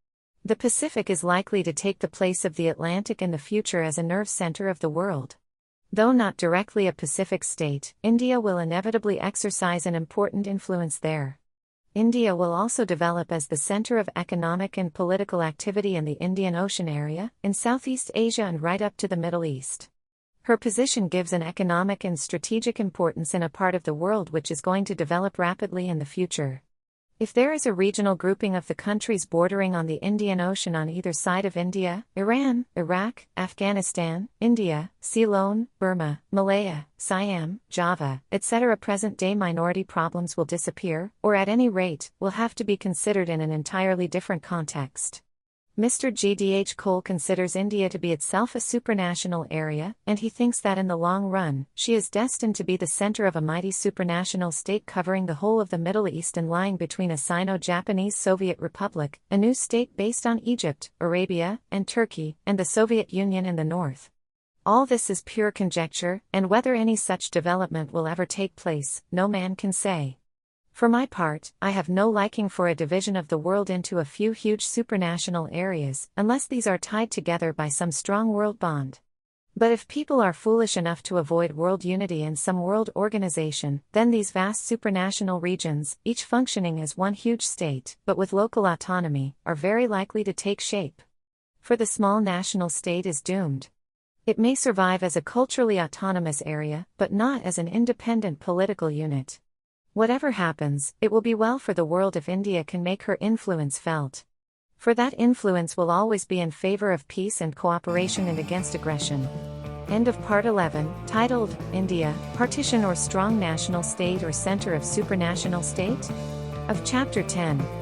Speaker 2: The Pacific is likely to take the place of the Atlantic in the future as a nerve center of the world. Though not directly a Pacific state, India will inevitably exercise an important influence there. India will also develop as the center of economic and political activity in the Indian Ocean area, in Southeast Asia and right up to the Middle East. Her position gives an economic and strategic importance in a part of the world which is going to develop rapidly in the future. If there is a regional grouping of the countries bordering on the Indian Ocean on either side of India, Iran, Iraq, Afghanistan, India, Ceylon, Burma, Malaya, Siam, Java, etc., present-day minority problems will disappear, or at any rate, will have to be considered in an entirely different context. Mr. G.D.H. Cole considers India to be itself a supranational area, and he thinks that in the long run, she is destined to be the center of a mighty supranational state covering the whole of the Middle East and lying between a Sino-Japanese Soviet Republic, a new state based on Egypt, Arabia, and Turkey, and the Soviet Union in the north. All this is pure conjecture, and whether any such development will ever take place, no man can say. For my part, I have no liking for a division of the world into a few huge supranational areas, unless these are tied together by some strong world bond. But if people are foolish enough to avoid world unity and some world organization, then these vast supranational regions, each functioning as one huge state, but with local autonomy, are very likely to take shape. For the small national state is doomed. It may survive as a culturally autonomous area, but not as an independent political unit. Whatever happens, it will be well for the world if India can make her influence felt. For that influence will always be in favor of peace and cooperation and against aggression. End of Part 11, titled, India, Partition or Strong National State or Center of Supranational State? Of Chapter 10.